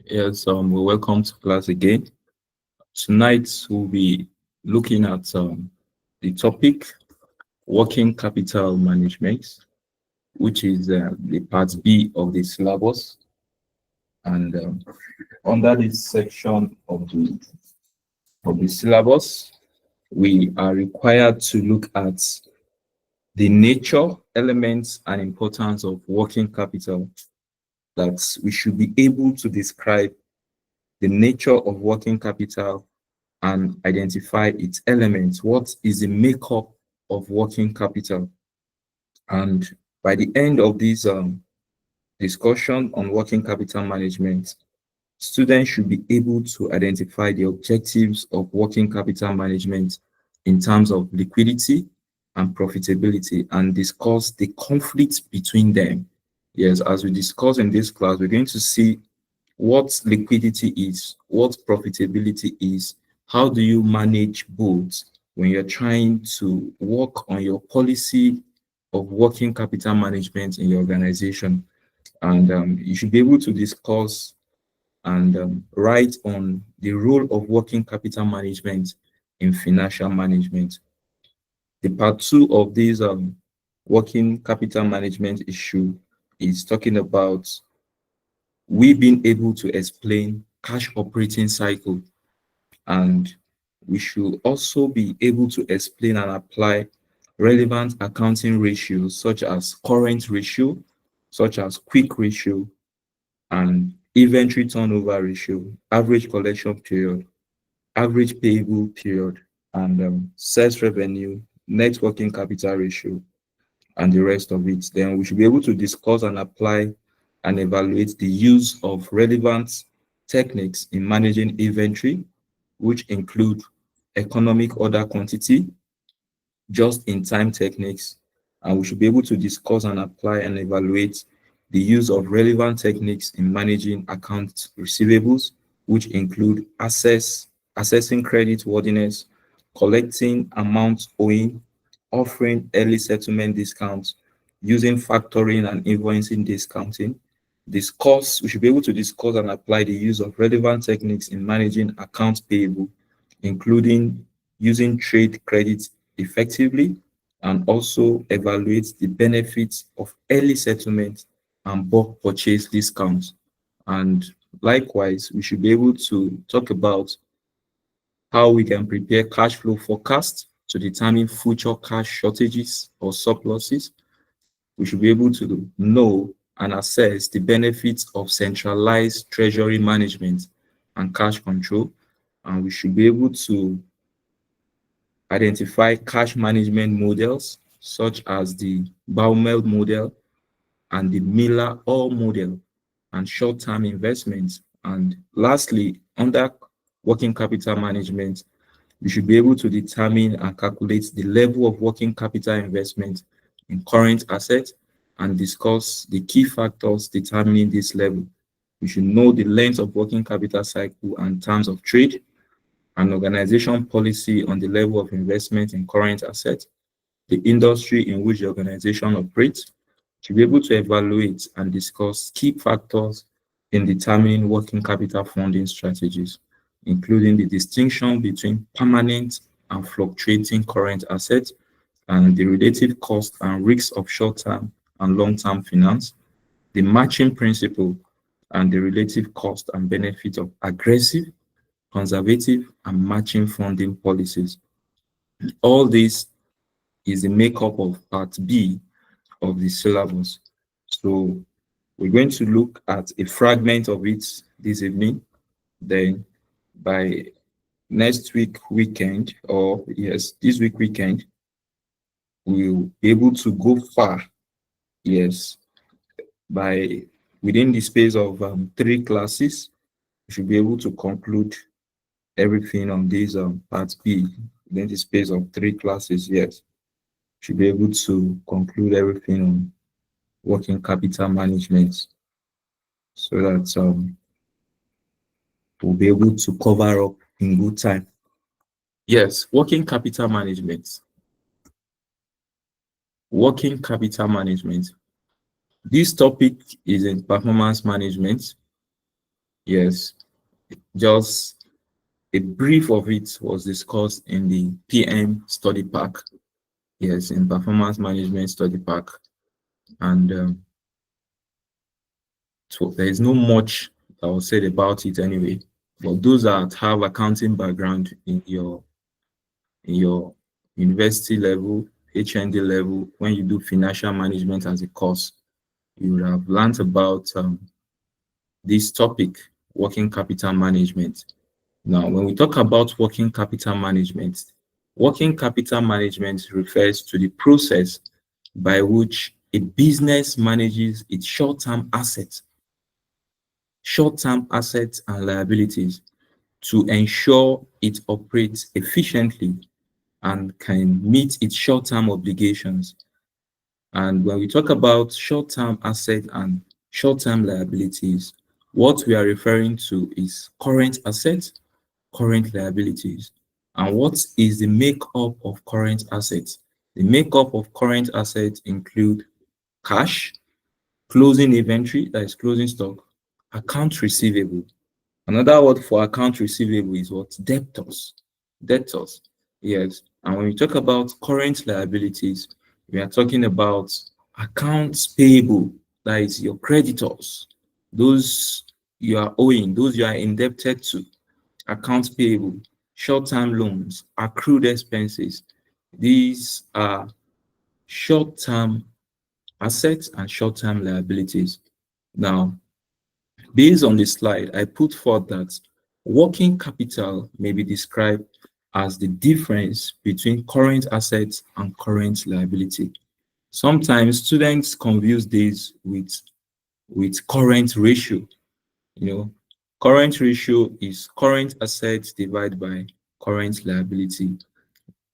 Yes, welcome to class again. Tonight we'll be looking at the topic working capital management, which is the part B of the syllabus. And under this section of the syllabus, we are required to look at the nature, elements, and importance of working capital. That we should be able to describe the nature of working capital and identify its elements. What is the makeup of working capital? And by the end of this discussion on working capital management, students should be able to identify the objectives of working capital management in terms of liquidity and profitability and discuss the conflict between them. Yes, as we discuss in this class, we're going to see what liquidity is, what profitability is, how do you manage both when you're trying to work on your policy of working capital management in your organization. And you should be able to discuss and write on the role of working capital management in financial management. The part two of this working capital management issue is talking about we being able to explain cash operating cycle, and we should also be able to explain and apply relevant accounting ratios such as current ratio, such as quick ratio, and inventory turnover ratio, average collection period, average payable period, and sales revenue, net working capital ratio, and the rest of it. Then we should be able to discuss and apply and evaluate the use of relevant techniques in managing inventory, which include economic order quantity, just-in-time techniques, and we should be able to discuss and apply and evaluate the use of relevant techniques in managing account receivables, which include assessing credit worthiness, collecting amounts owing, offering early settlement discounts, using factoring and invoicing discounting. We should be able to discuss and apply the use of relevant techniques in managing accounts payable, including using trade credit effectively, and also evaluate the benefits of early settlement and bulk purchase discounts. And likewise, we should be able to talk about how we can prepare cash flow forecasts to determine future cash shortages or surpluses. We should be able to know and assess the benefits of centralized treasury management and cash control. And we should be able to identify cash management models such as the Baumel model and the Miller-Orr model and short-term investments. And lastly, under working capital management, we should be able to determine and calculate the level of working capital investment in current assets and discuss the key factors determining this level. We should know the length of working capital cycle and terms of trade, an organization policy on the level of investment in current assets, the industry in which the organization operates, to be able to evaluate and discuss key factors in determining working capital funding strategies, including the distinction between permanent and fluctuating current assets and the relative cost and risks of short-term and long-term finance, the matching principle and the relative cost and benefit of aggressive, conservative, and matching funding policies. All this is the makeup of part B of the syllabus. So we're going to look at a fragment of it this evening. Then by next week weekend, or yes, this week weekend, we'll be able to go far. Yes, by within the space of 3 classes, we should be able to conclude everything on this part B within the space of 3 classes. Yes, should be able to conclude everything on working capital management so that we'll be able to cover up in good time. Yes, working capital management. Working capital management. This topic is in performance management, Yes, just a brief of it was discussed in the PM study pack. Yes, in performance management study pack. And so there is no much I will say about it anyway. But those that have accounting background in your university level, HND level, when you do financial management as a course, you would have learned about this topic, working capital management. Now, when we talk about working capital management refers to the process by which a business manages its short-term assets and liabilities to ensure it operates efficiently and can meet its short-term obligations. And when we talk about short-term assets and short-term liabilities, what we are referring to is current assets, current liabilities. And what is the makeup of current assets? The makeup of current assets include cash, closing inventory, that is closing stock, account receivable. Another word for account receivable is what? Debtors. Debtors. Yes. And when we talk about current liabilities, we are talking about accounts payable, that is your creditors, those you are owing, those you are indebted to, accounts payable, short-term loans, accrued expenses. These are short-term assets and short-term liabilities. Now, based on the slide, I put forth that working capital may be described as the difference between current assets and current liability. Sometimes students confuse this with current ratio. You know, current ratio is current assets divided by current liability.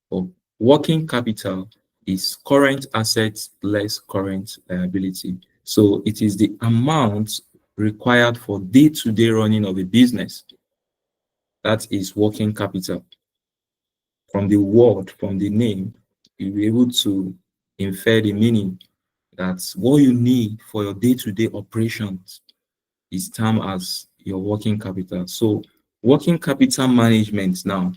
Or working capital is current assets less current liability. So it is the amount required for day-to-day running of a business. That is working capital. From the word, from the name, you'll be able to infer the meaning that what you need for your day-to-day operations is termed as your working capital. So working capital management now,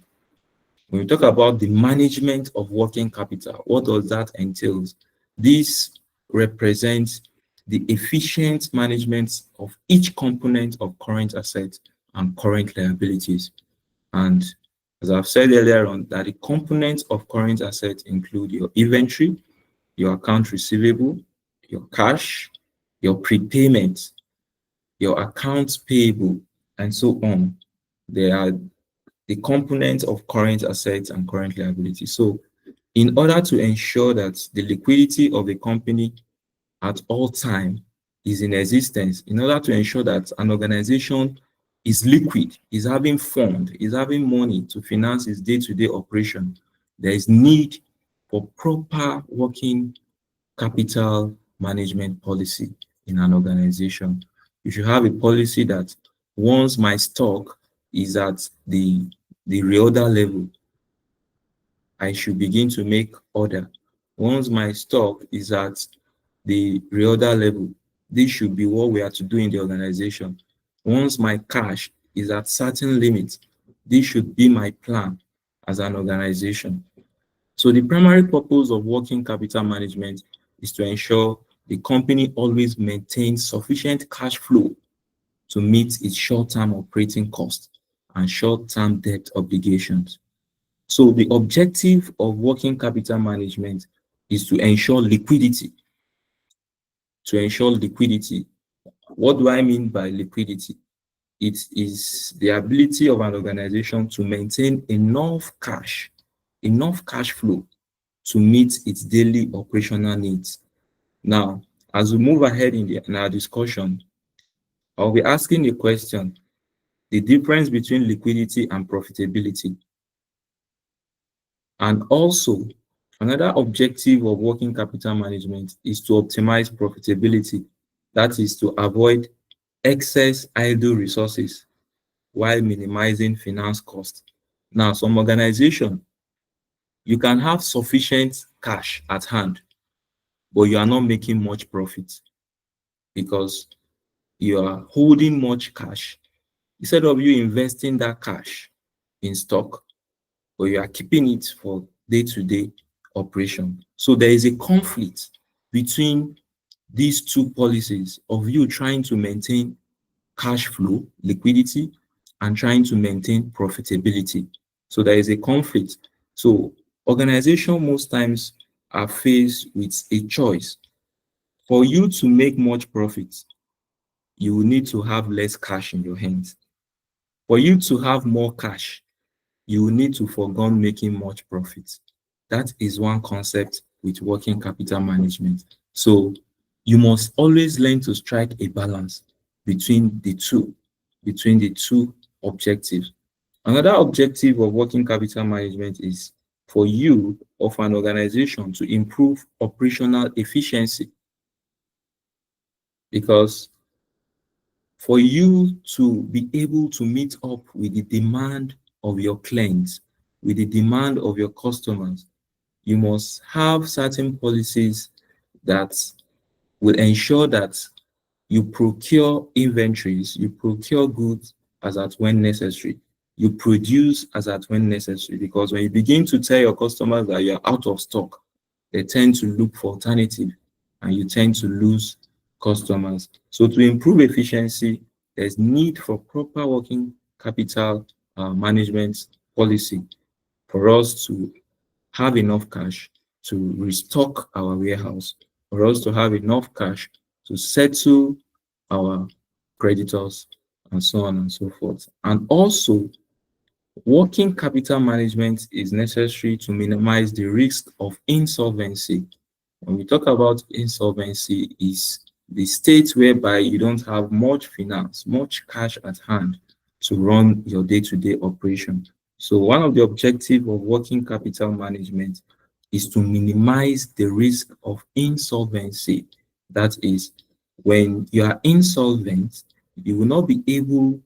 when we talk about the management of working capital, what does that entail? This represents the efficient management of each component of current assets and current liabilities. And as I've said earlier on, that the components of current assets include your inventory, your account receivable, your cash, your prepayment, your accounts payable, and so on. They are the components of current assets and current liabilities. So in order to ensure that the liquidity of a company at all time is in existence, in order to ensure that an organization is liquid, is having fund, is having money to finance its day-to-day operation, there is need for proper working capital management policy in an organization. You should have a policy that once my stock is at the reorder level, I should begin to make order. Once my stock is at the reorder level, this should be what we are to do in the organization. Once my cash is at certain limits, this should be my plan as an organization. So the primary purpose of working capital management is to ensure the company always maintains sufficient cash flow to meet its short-term operating costs and short-term debt obligations. So the objective of working capital management is to ensure liquidity. To ensure liquidity. What do I mean by liquidity? It is the ability of an organization to maintain enough cash flow to meet its daily operational needs. Now, as we move ahead in our discussion, I'll be asking the question, the difference between liquidity and profitability. And also, another objective of working capital management is to optimize profitability. That is to avoid excess idle resources while minimizing finance costs. Now, some organization, you can have sufficient cash at hand, but you are not making much profit because you are holding much cash Instead of you investing that cash in stock, but you are keeping it for day-to-day operation. So there is a conflict between these two policies of you trying to maintain cash flow, liquidity, and trying to maintain profitability. So there is a conflict. So organization most times are faced with a choice. For you to make much profit, you will need to have less cash in your hands. For you to have more cash, you will need to forego making much profit. That is one concept with working capital management. So you must always learn to strike a balance between the two, between the two objectives. Another objective of working capital management is for you of an organization to improve operational efficiency, because for you to be able to meet up with the demand of your clients, with the demand of your customers, you must have certain policies that will ensure that you procure inventories, you procure goods as at when necessary, you produce as at when necessary. Because when you begin to tell your customers that you're out of stock, they tend to look for alternative and you tend to lose customers. So to improve efficiency, there's need for proper working capital management policy for us to have enough cash to restock our warehouse, for us to have enough cash to settle our creditors, and so on and so forth. And also, working capital management is necessary to minimize the risk of insolvency. When we talk about insolvency, is the state whereby you don't have much finance, much cash at hand to run your day-to-day operation. So one of the objectives of working capital management is to minimize the risk of insolvency. That is, when you are insolvent, you will not be able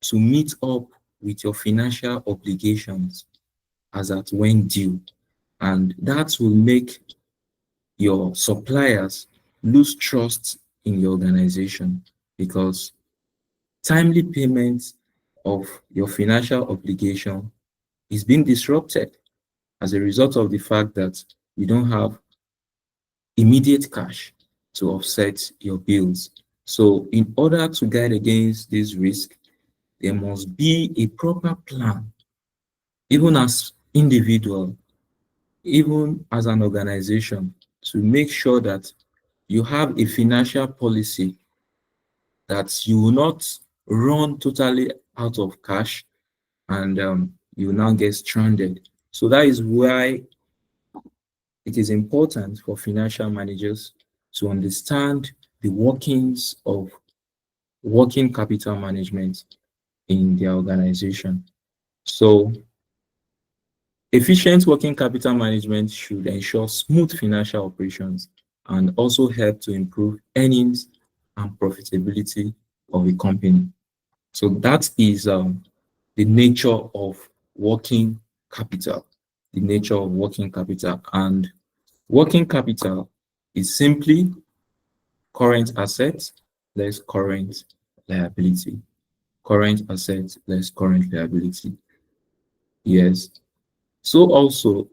to meet up with your financial obligations as at when due. And that will make your suppliers lose trust in your organization, because timely payment of your financial obligation is being disrupted as a result of the fact that you don't have immediate cash to offset your bills. So in order to guard against this risk, there must be a proper plan, even as individual, even as an organization, to make sure that you have a financial policy that you will not run totally out of cash and you will now get stranded. So that is why it is important for financial managers to understand the workings of working capital management in their organization. So efficient working capital management should ensure smooth financial operations and also help to improve earnings and profitability of a company. So that is the nature of working capital, the nature of working capital. And working capital is simply current assets less current liability. Current assets less current liability. Yes. So also,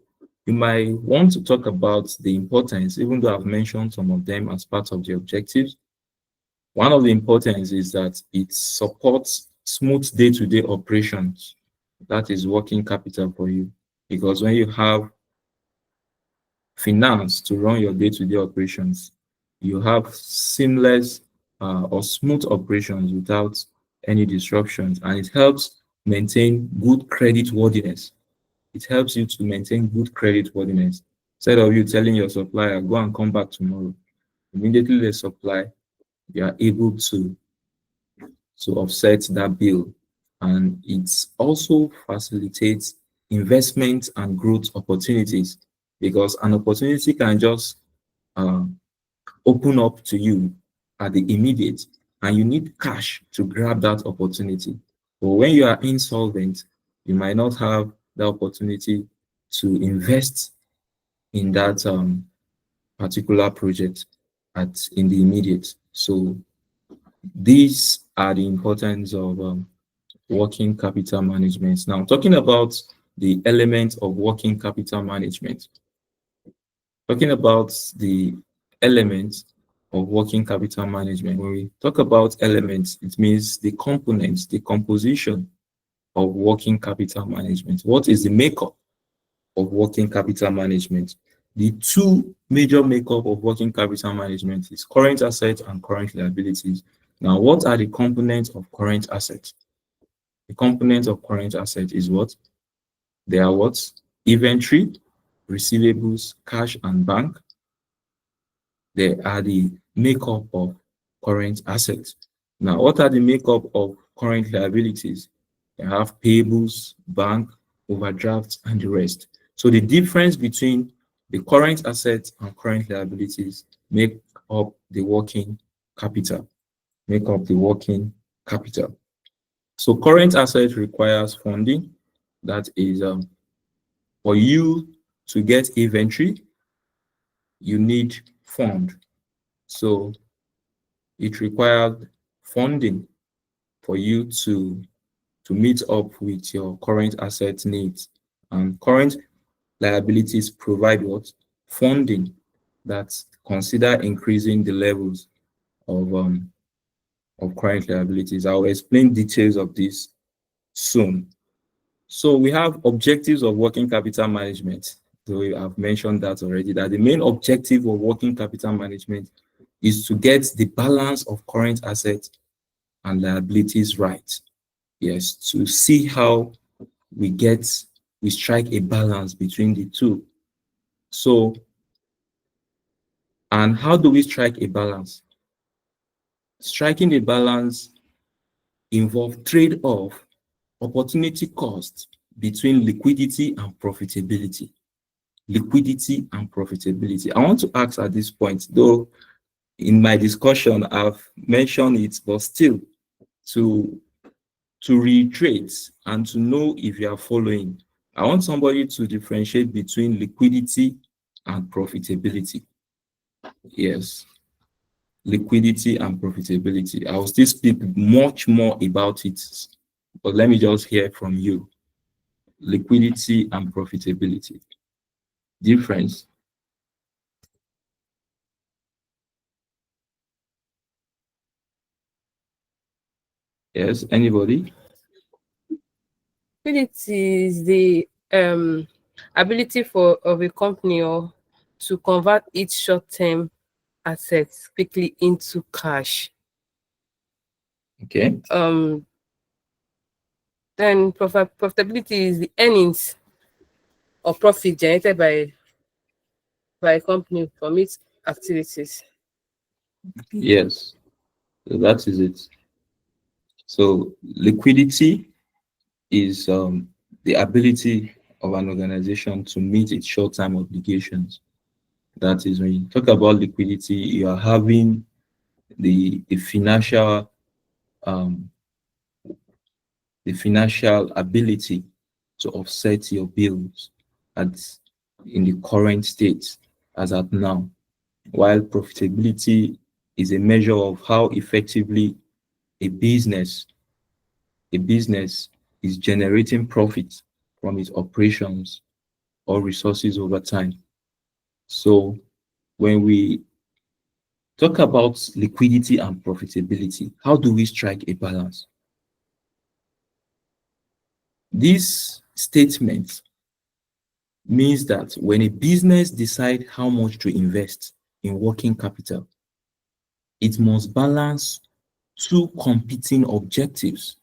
you might want to talk about the importance, even though I've mentioned some of them as part of the objectives. One of the importance is that it supports smooth day-to-day operations. That is working capital for you. Because when you have finance to run your day-to-day operations, you have seamless or smooth operations without any disruptions, and it helps maintain good credit worthiness. It helps you to maintain good credit worthiness. Instead of you telling your supplier, go and come back tomorrow, immediately the supply, you are able to offset that bill. And it also facilitates investment and growth opportunities, because an opportunity can just um, open up to you at the immediate, and you need cash to grab that opportunity. But when you are insolvent, you might not have the opportunity to invest in that particular project in the immediate. So these are the importance of working capital management. Now, talking about the elements of working capital management. Talking about the elements of working capital management. When we talk about elements, it means the components, the composition of working capital management. What is the makeup of working capital management? The two major makeup of working capital management is current assets and current liabilities. Now, what are the components of current assets? The components of current assets is what? They are what? Inventory, receivables, cash, and bank. They are the makeup of current assets. Now, what are the makeup of current liabilities? They have payables, bank, overdrafts, and the rest. So the difference between the current assets and current liabilities make up the working capital. Make up the working capital. So current assets requires funding. That is for you to get inventory, you need fund. So it required funding for you to meet up with your current asset needs. And current liabilities provide what? Funding that consider increasing the levels of current liabilities. I'll explain details of this soon. So we have objectives of working capital management. So I've mentioned that already, that the main objective of working capital management is to get the balance of current assets and liabilities right. Yes, to see how we strike a balance between the two. So, and how do we strike a balance? Striking a balance involves trade-off, opportunity cost between liquidity and profitability. Liquidity and profitability. I want to ask at this point, though in my discussion I've mentioned it, but still to reiterate and to know if you are following, I want somebody to differentiate between liquidity and profitability. Yes, liquidity and profitability. I will still speak much more about it, but let me just hear from you. Liquidity and profitability. Difference. Yes, anybody? Liquidity is the ability for of a company or to convert its short-term assets quickly into cash. Okay. Then profitability is the earnings or profit generated by a company from its activities. Yes, so that is it. So liquidity is the ability of an organization to meet its short-term obligations. That is, when you talk about liquidity, you are having the financial um, the financial ability to offset your bills at in the current state as at now, while profitability is a measure of how effectively a business a business is generating profit from its operations or resources over time. So when we talk about liquidity and profitability, how do we strike a balance? This statement means that when a business decides how much to invest in working capital, it must balance two competing objectives.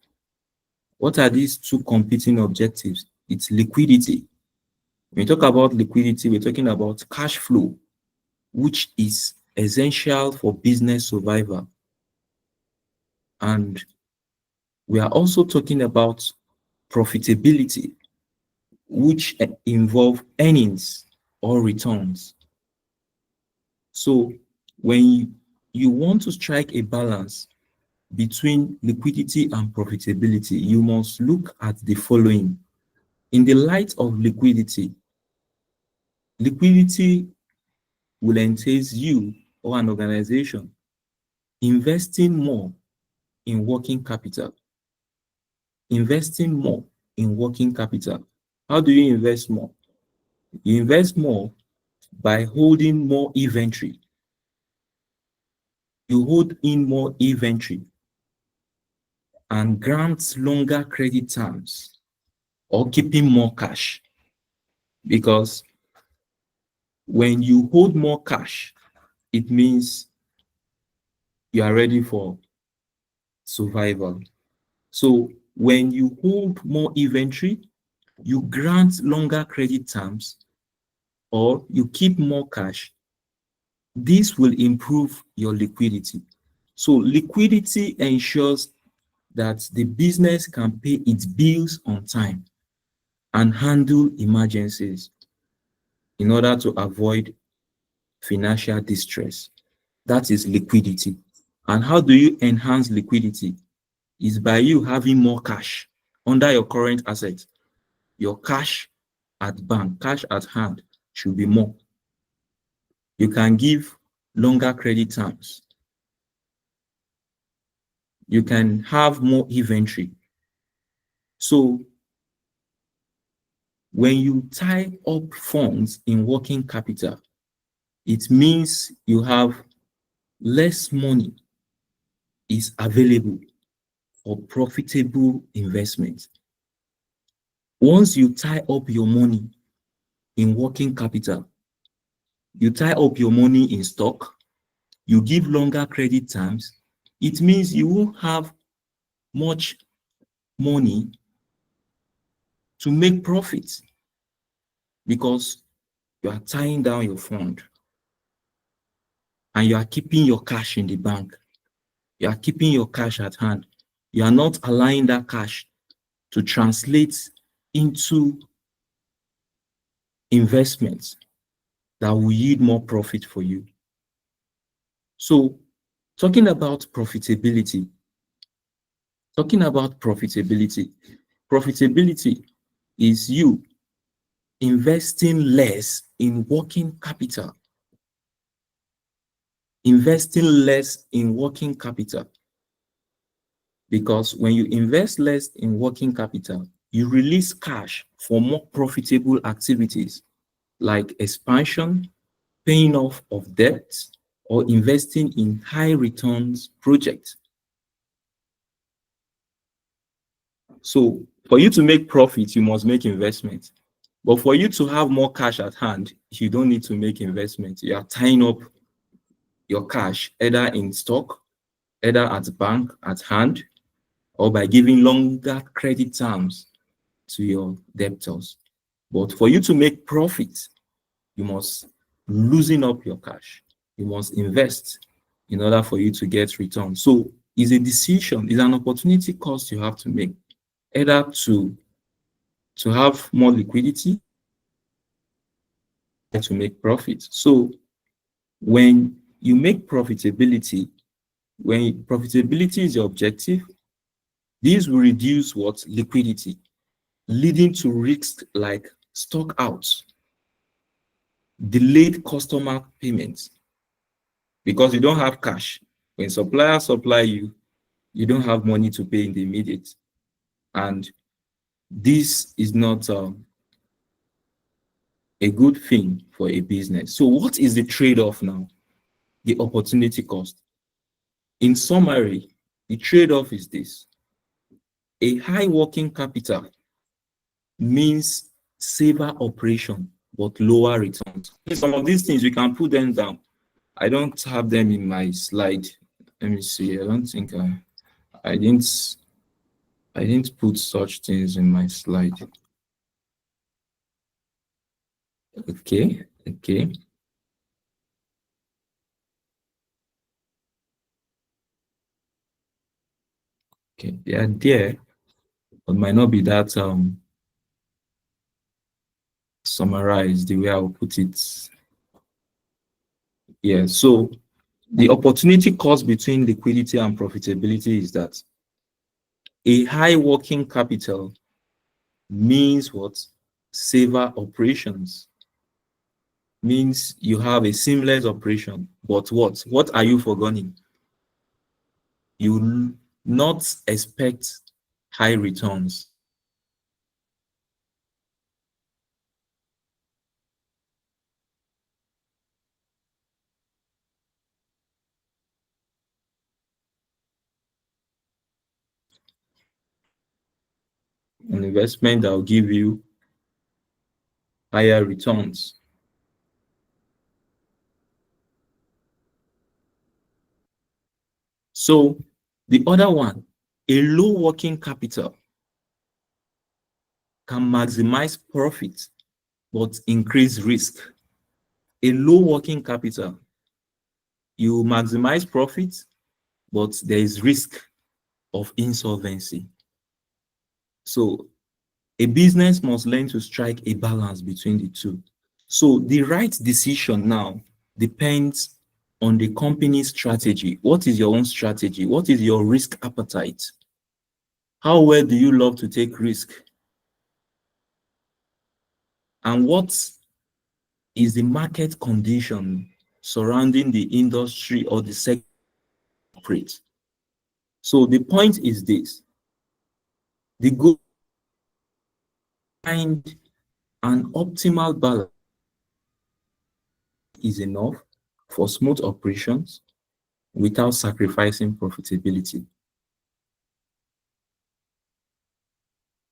What are these two competing objectives? It's liquidity. When we talk about liquidity, we're talking about cash flow, which is essential for business survival. And we are also talking about profitability, which involve earnings or returns. So when you want to strike a balance between liquidity and profitability, you must look at the following. In the light of liquidity, liquidity will entail you or an organization investing more in working capital. investing more in working capital. How do you invest more? You invest more by holding more inventory. You hold in more inventory and grant longer credit terms or keeping more cash. Because when you hold more cash, it means you are ready for survival. So when you hold more inventory, you grant longer credit terms or you keep more cash, this will improve your liquidity. So liquidity ensures that the business can pay its bills on time and handle emergencies in order to avoid financial distress. That is liquidity. And how do you enhance liquidity? Is by you having more cash under your current assets. Your cash at bank, cash at hand should be more. You can give longer credit terms. You can have more inventory. So when you tie up funds in working capital, it means you have less money is available for profitable investment. Once you tie up your money in working capital, you tie up your money in stock, you give longer credit terms, it means you won't have much money to make profits because you are tying down your fund and you are keeping your cash in the bank. You are keeping your cash at hand. You are not allowing that cash to translate into investments that will yield more profit for you. So, talking about profitability, profitability is you investing less in working capital. Investing less in working capital. Because when you invest less in working capital, you release cash for more profitable activities like expansion, paying off of debt, or investing in high returns projects. So for you to make profit, you must make investment. But for you to have more cash at hand, you don't need to make investment. You are tying up your cash either in stock, either at bank at hand, or by giving longer credit terms to your debtors. But for you to make profit, you must loosen up your cash. You must invest in order for you to get return. So it's a decision, it's an opportunity cost you have to make, either to have more liquidity or to make profit. So when you make profitability, when profitability is your objective, this will reduce what? Liquidity, leading to risks like stock outs, delayed customer payments, because you don't have cash. When suppliers supply you, you don't have money to pay in the immediate. And this is not a good thing for a business. So what is the trade-off now? The opportunity cost. In summary, the trade-off is this. A high working capital means safer operation, but lower returns. Some of these things, we can put them down. I don't have them in my slide. Let me see. I don't think I didn't put such things in my slide. Okay. Okay, they are there, but might not be that summarized the way I will put it. Yeah, so the opportunity cost between liquidity and profitability is that a high working capital means what? Safer operations. Means you have a seamless operation. But what? What are you forgoing? You not expect high returns. An investment that will give you higher returns. So the other one, a low working capital can maximize profit but increase risk. A low working capital, you maximize profit, but there is risk of insolvency. So a business must learn to strike a balance between the two. So the right decision now depends on the company's strategy. What is your own strategy? What is your risk appetite? How well do you love to take risk? And what is the market condition surrounding the industry or the sector? So the point is this: the goal is to find an optimal balance is enough for smooth operations without sacrificing profitability.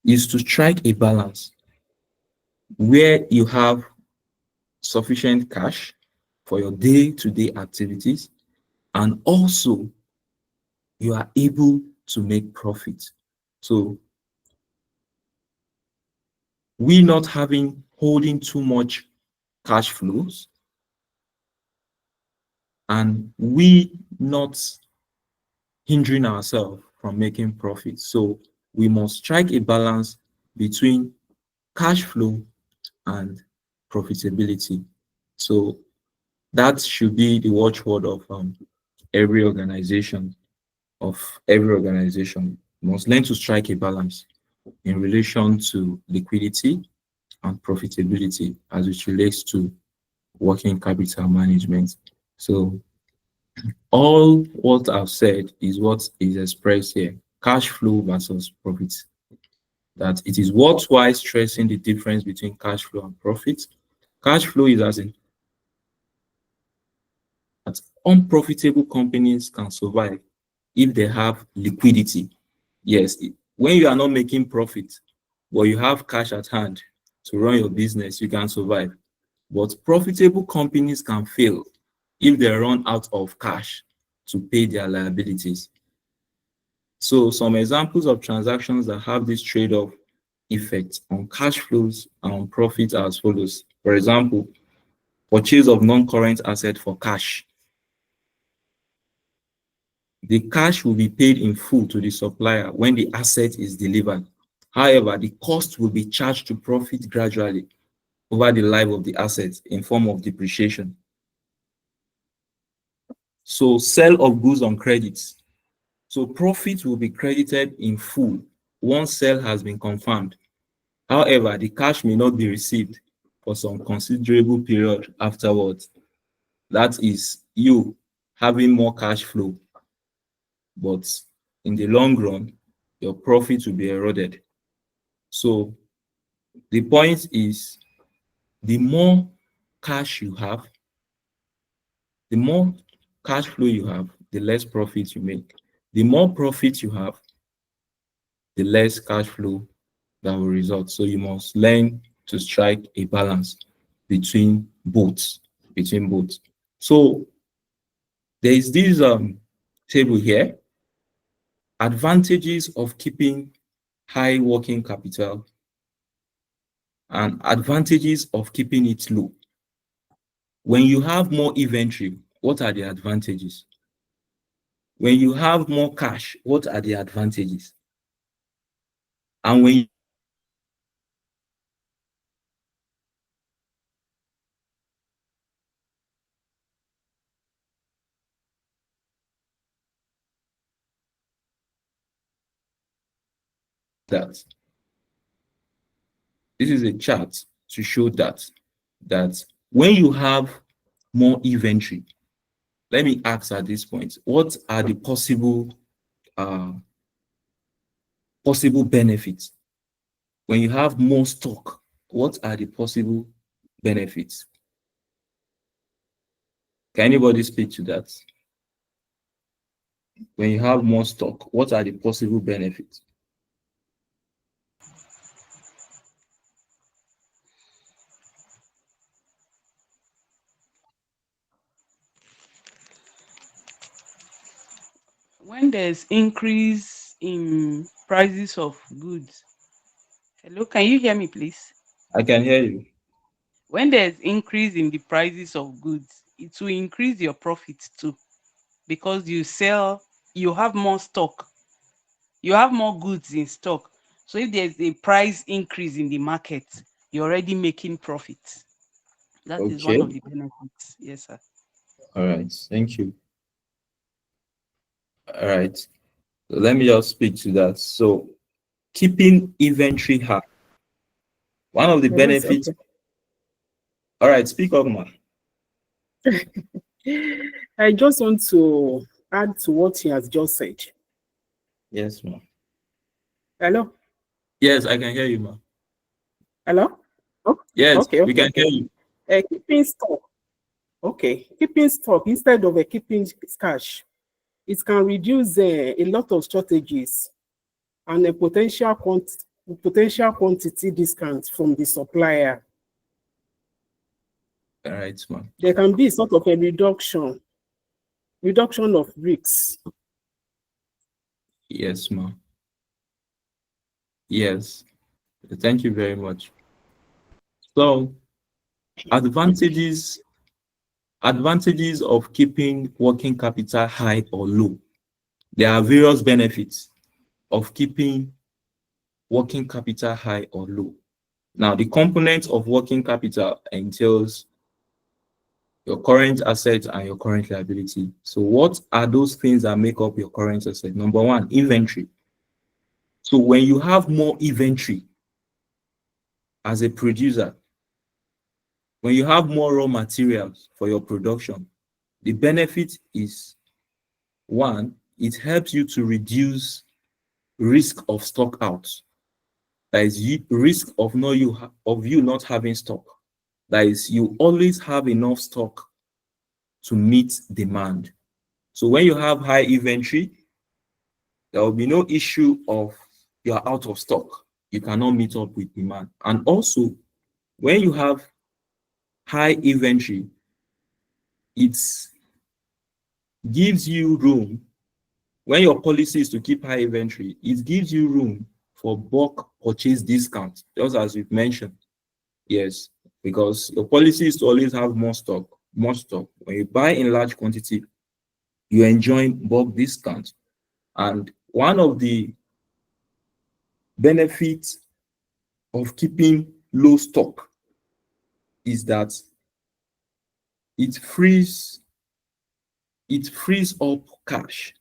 Is to strike a balance where you have sufficient cash for your day-to-day activities, and also you are able to make profit. So we not holding too much cash flows, and we not hindering ourselves from making profit. So we must strike a balance between cash flow and profitability. So that should be the watchword of every organization. Every organization must learn to strike a balance in relation to liquidity and profitability as it relates to working capital management. So all what I've said is what is expressed here: cash flow versus profit. That it is worthwhile stressing the difference between cash flow and profit. Cash flow is as in that unprofitable companies can survive if they have liquidity. Yes, when you are not making profit, but you have cash at hand to run your business, you can survive. But profitable companies can fail if they run out of cash to pay their liabilities. So some examples of transactions that have this trade-off effect on cash flows and on profit are as follows. For example, purchase of non-current asset for cash. The cash will be paid in full to the supplier when the asset is delivered. However, the cost will be charged to profit gradually over the life of the asset in form of depreciation. So sale of goods on credits. So profit will be credited in full once sale has been confirmed. However, the cash may not be received for some considerable period afterwards. That is you having more cash flow, but in the long run, your profit will be eroded. So the point is, the more cash you have, the more cash flow you have, the less profit you make. The more profit you have, the less cash flow that will result. So you must learn to strike a balance between both. So there is this table here: advantages of keeping high working capital and advantages of keeping it low. When you have more inventory, what are the advantages? When you have more cash, what are the advantages? And when you that this is a chart to show that when you have more inventory, let me ask at this point, what are the possible possible benefits? When you have more stock, what are the possible benefits? Can anybody speak to that? When you have more stock, what are the possible benefits? When there's increase in prices of goods. Hello, can you hear me, please? I can hear you. When there's increase in the prices of goods, it will increase your profit too, because you have more stock, you have more goods in stock. So if there's a price increase in the market, you're already making profit. That is one Okay. of the benefits. Yes, sir. All right. Thank you. All right. So let me just speak to that. So keeping inventory high. One of the Yeah, that's benefits. okay. All right, speak up, man. I just want to add to what he has just said. Yes, man. Hello? Yes, I can hear you, man. Hello? Oh, Yes, okay, we okay, can hear okay. you. Keeping stock. Okay, keeping stock instead of keeping cash, it can reduce a lot of shortages and a potential quantity discount from the supplier. All right, man. There can be sort of a reduction of risks. Yes, man. Yes. Thank you very much. So advantages advantages of keeping working capital high or low. There are various benefits of keeping working capital high or low. Now, the components of working capital entails your current asset and your current liability. So what are those things that make up your current asset? Number one, inventory. So when you have more inventory as a producer, when you have more raw materials for your production, the benefit is one, it helps you to reduce risk of stock out. That is risk of you not having stock. That is, you always have enough stock to meet demand. So when you have high inventory, there will be no issue of you're out of stock. You cannot meet up with demand. And also, when you have high inventory, it gives you room. When your policy is to keep high inventory, it gives you room for bulk purchase discount, just as we've mentioned. Yes, because your policy is to always have more stock, more stock. When you buy in large quantity, you enjoy bulk discount. And one of the benefits of keeping low stock is that it frees it frees up cash.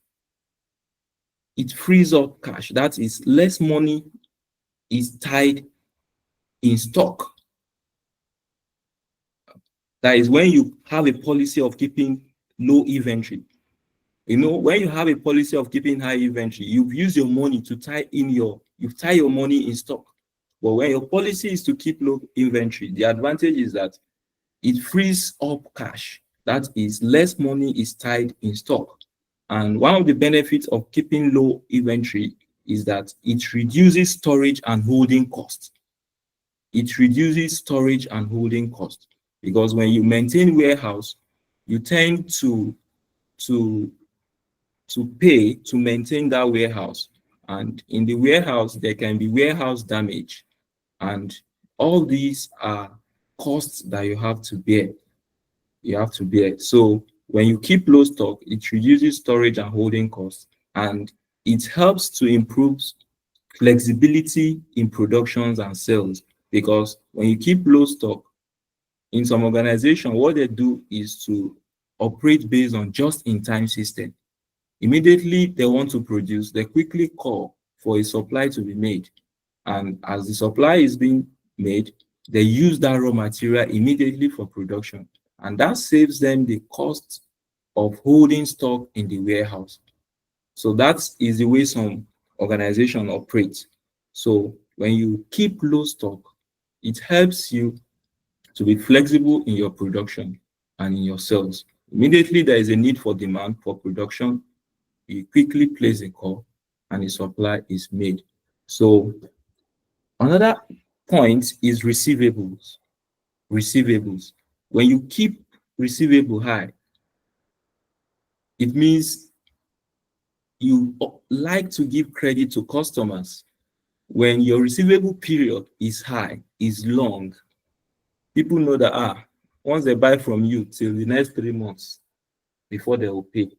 It frees up cash. That is, less money is tied in stock. That is when you have a policy of keeping low inventory. You know, when you have a policy of keeping high inventory, you've used your money to you've tied your money in stock. But when your policy is to keep low inventory, the advantage is that it frees up cash. That is, less money is tied in stock. And one of the benefits of keeping low inventory is that it reduces storage and holding costs. It reduces storage and holding costs because when you maintain warehouse, you tend to pay to maintain that warehouse. And in the warehouse, there can be warehouse damage. And all these are costs that you have to bear. You have to bear. So when you keep low stock, it reduces storage and holding costs. And it helps to improve flexibility in productions and sales. Because when you keep low stock, in some organization, what they do is to operate based on just-in-time system. Immediately they want to produce, they quickly call for a supply to be made. And as the supply is being made, they use that raw material immediately for production. And that saves them the cost of holding stock in the warehouse. So that is the way some organization operates. So when you keep low stock, it helps you to be flexible in your production and in your sales. Immediately there is a need for demand for production, you quickly place a call and a supply is made. So another point is receivables. Receivables. When you keep receivable high, it means you like to give credit to customers. When your receivable period is high, is long, people know that once they buy from you till the next 3 months before they will pay,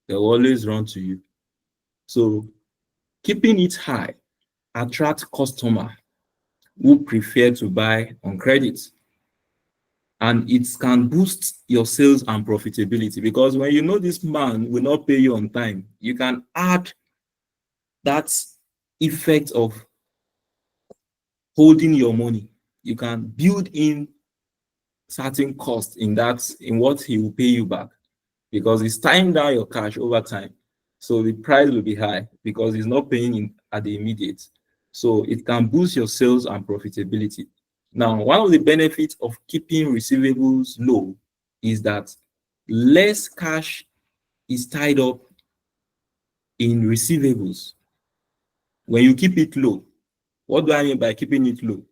they will always run to you. So keeping it high attract customer who prefer to buy on credit, and it can boost your sales and profitability, because when you know this man will not pay you on time, you can add that effect of holding your money. You can build in certain costs in what he will pay you back, because he's tying down your cash over time. So the price will be high because he's not paying in at the immediate. So it can boost your sales and profitability. Now, one of the benefits of keeping receivables low is that less cash is tied up in receivables. When you keep it low, what do I mean by keeping it low?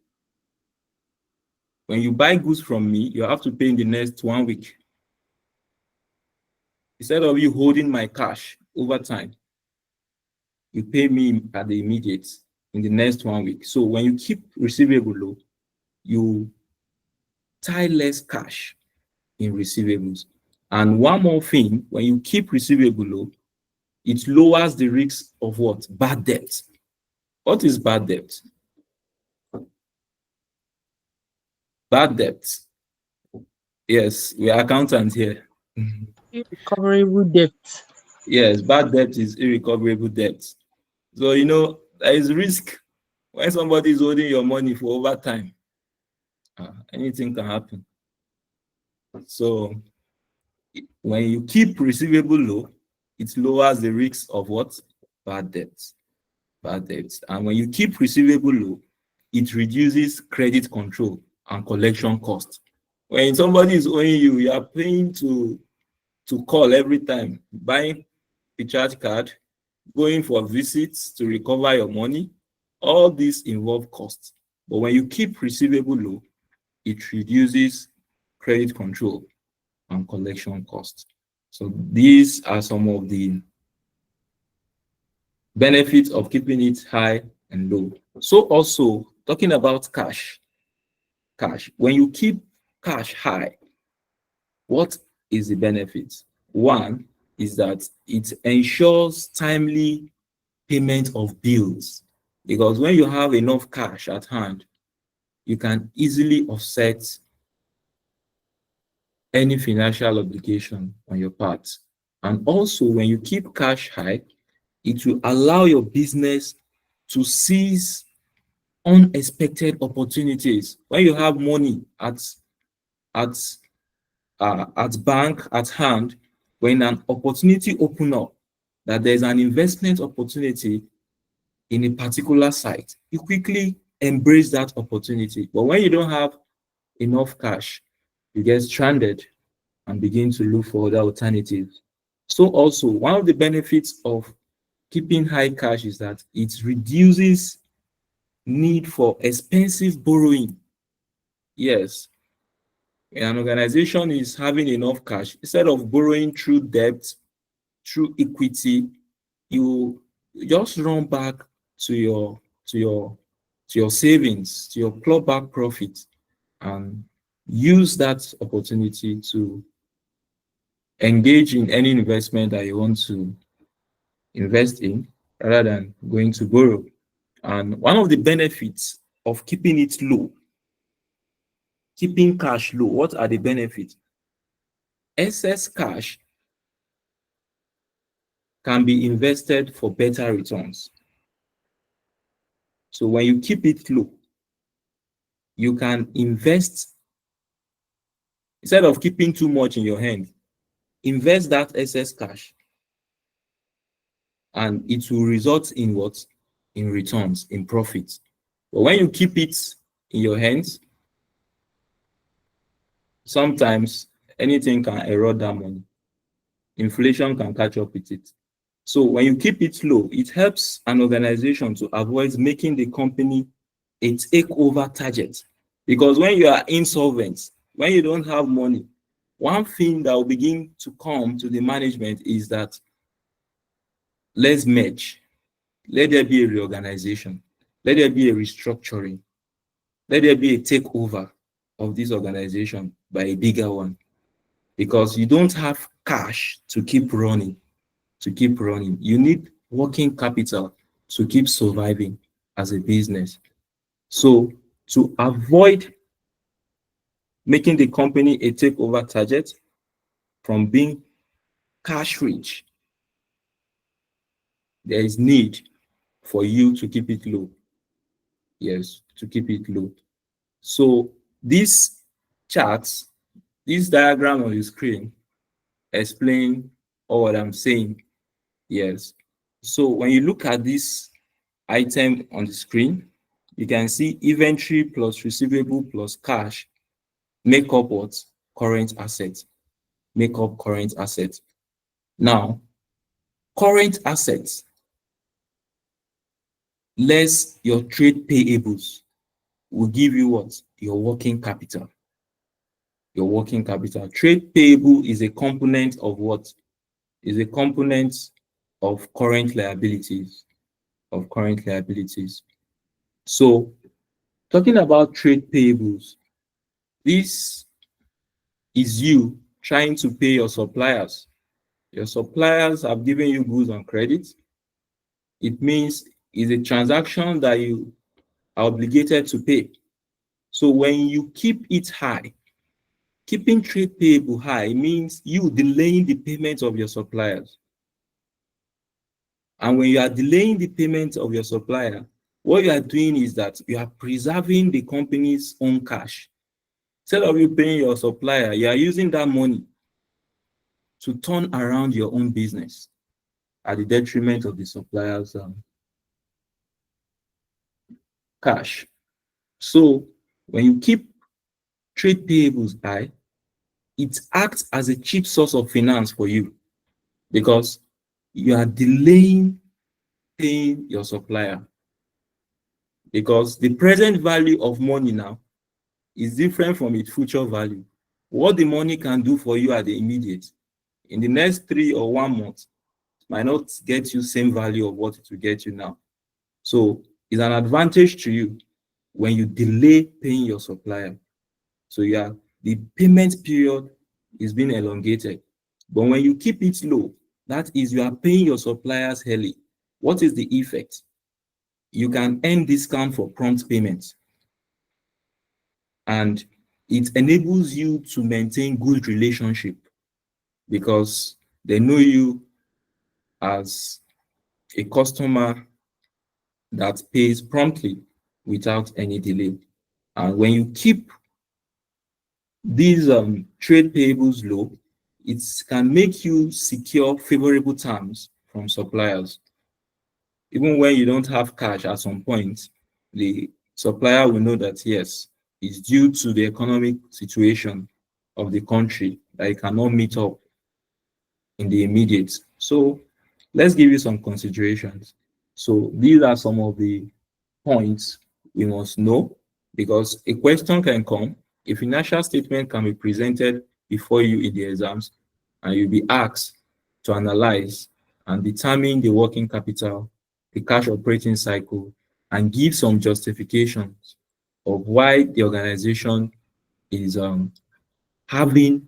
When you buy goods from me, you have to pay in the next 1 week. Instead of you holding my cash over time, you pay me at the immediate in the next 1 week. So when you keep receivable low, you tie less cash in receivables. And one more thing, when you keep receivable low, it lowers the risk of what? Bad debt. What is bad debt? Bad debt. Yes, we are accountants here. Irrecoverable debt. Yes, bad debt is irrecoverable debt. So, there is risk when somebody is holding your money for over time. Anything can happen. So, when you keep receivable low, it lowers the risk of what? Bad debt. Bad debt. And when you keep receivable low, it reduces credit control and collection cost. When somebody is owing you, you are paying to call every time, buying a charge card, going for visits to recover your money. All these involve costs. But when you keep receivable low, it reduces credit control and collection costs. So these are some of the benefits of keeping it high and low. So also talking about cash. When you keep cash high, what is the benefit? One is that it ensures timely payment of bills, because when you have enough cash at hand, you can easily offset any financial obligation on your part. And also, when you keep cash high, it will allow your business to seize unexpected opportunities. When you have money at bank at hand, when an opportunity open up, that there's an investment opportunity in a particular site, you quickly embrace that opportunity. But when you don't have enough cash, you get stranded and begin to look for other alternatives. So also, one of the benefits of keeping high cash is that it reduces need for expensive borrowing. Yes, an organization is having enough cash, instead of borrowing through debt, through equity, you just run back to your to your to your savings, to your clawback profit, and use that opportunity to engage in any investment that you want to invest in, rather than going to borrow. And one of the benefits of keeping it low, keeping cash low, what are the benefits? Excess cash can be invested for better returns. So when you keep it low, you can invest. Instead of keeping too much in your hand, invest that excess cash and it will result in what? In returns, in profits. But when you keep it in your hands, sometimes anything can erode that money. Inflation can catch up with it. So when you keep it low, it helps an organization to avoid making the company a takeover target. Because when you are insolvent, when you don't have money, one thing that will begin to come to the management is that let's merge. Let there be a reorganization. Let there be a restructuring. Let there be a takeover of this organization by a bigger one. Because you don't have cash to keep running. You need working capital to keep surviving as a business. So to avoid making the company a takeover target from being cash rich, there is need for you to keep it low. Yes, to keep it low. So this charts, this diagram on the screen explain all what I'm saying. Yes. So when you look at this item on the screen, you can see inventory plus receivable plus cash make up what? Current assets. Make up current assets. Now, current assets less your trade payables will give you what? Your working capital. Your working capital. Trade payable is a component of what? Is a component of current liabilities. Of current liabilities. So, talking about trade payables, this is you trying to pay your suppliers. Your suppliers have given you goods on credit. It means it's a transaction that you are obligated to pay. So when you keep it high, keeping trade payable high means you delaying the payment of your suppliers. And when you are delaying the payment of your supplier, what you are doing is that you are preserving the company's own cash. Instead of you paying your supplier, you are using that money to turn around your own business at the detriment of the supplier's cash. So when you keep trade payables high, it acts as a cheap source of finance for you because you are delaying paying your supplier. Because the present value of money now is different from its future value. What the money can do for you at the immediate, in the next 3 or 1 month, might not get you same value of what it will get you now. So it's an advantage to you when you delay paying your supplier. So yeah, the payment period is being elongated. But when you keep it low, that is you are paying your suppliers early. What is the effect? You can earn discount for prompt payments. And it enables you to maintain good relationship because they know you as a customer that pays promptly without any delay. And when you keep these trade payables low, it can make you secure favorable terms from suppliers. Even when you don't have cash at some point, the supplier will know that yes, it's due to the economic situation of the country that it cannot meet up in the immediate. So let's give you some considerations. So these are some of the points we must know because a question can come, a financial statement can be presented before you in the exams, and you'll be asked to analyze and determine the working capital, the cash operating cycle, and give some justifications of why the organization is having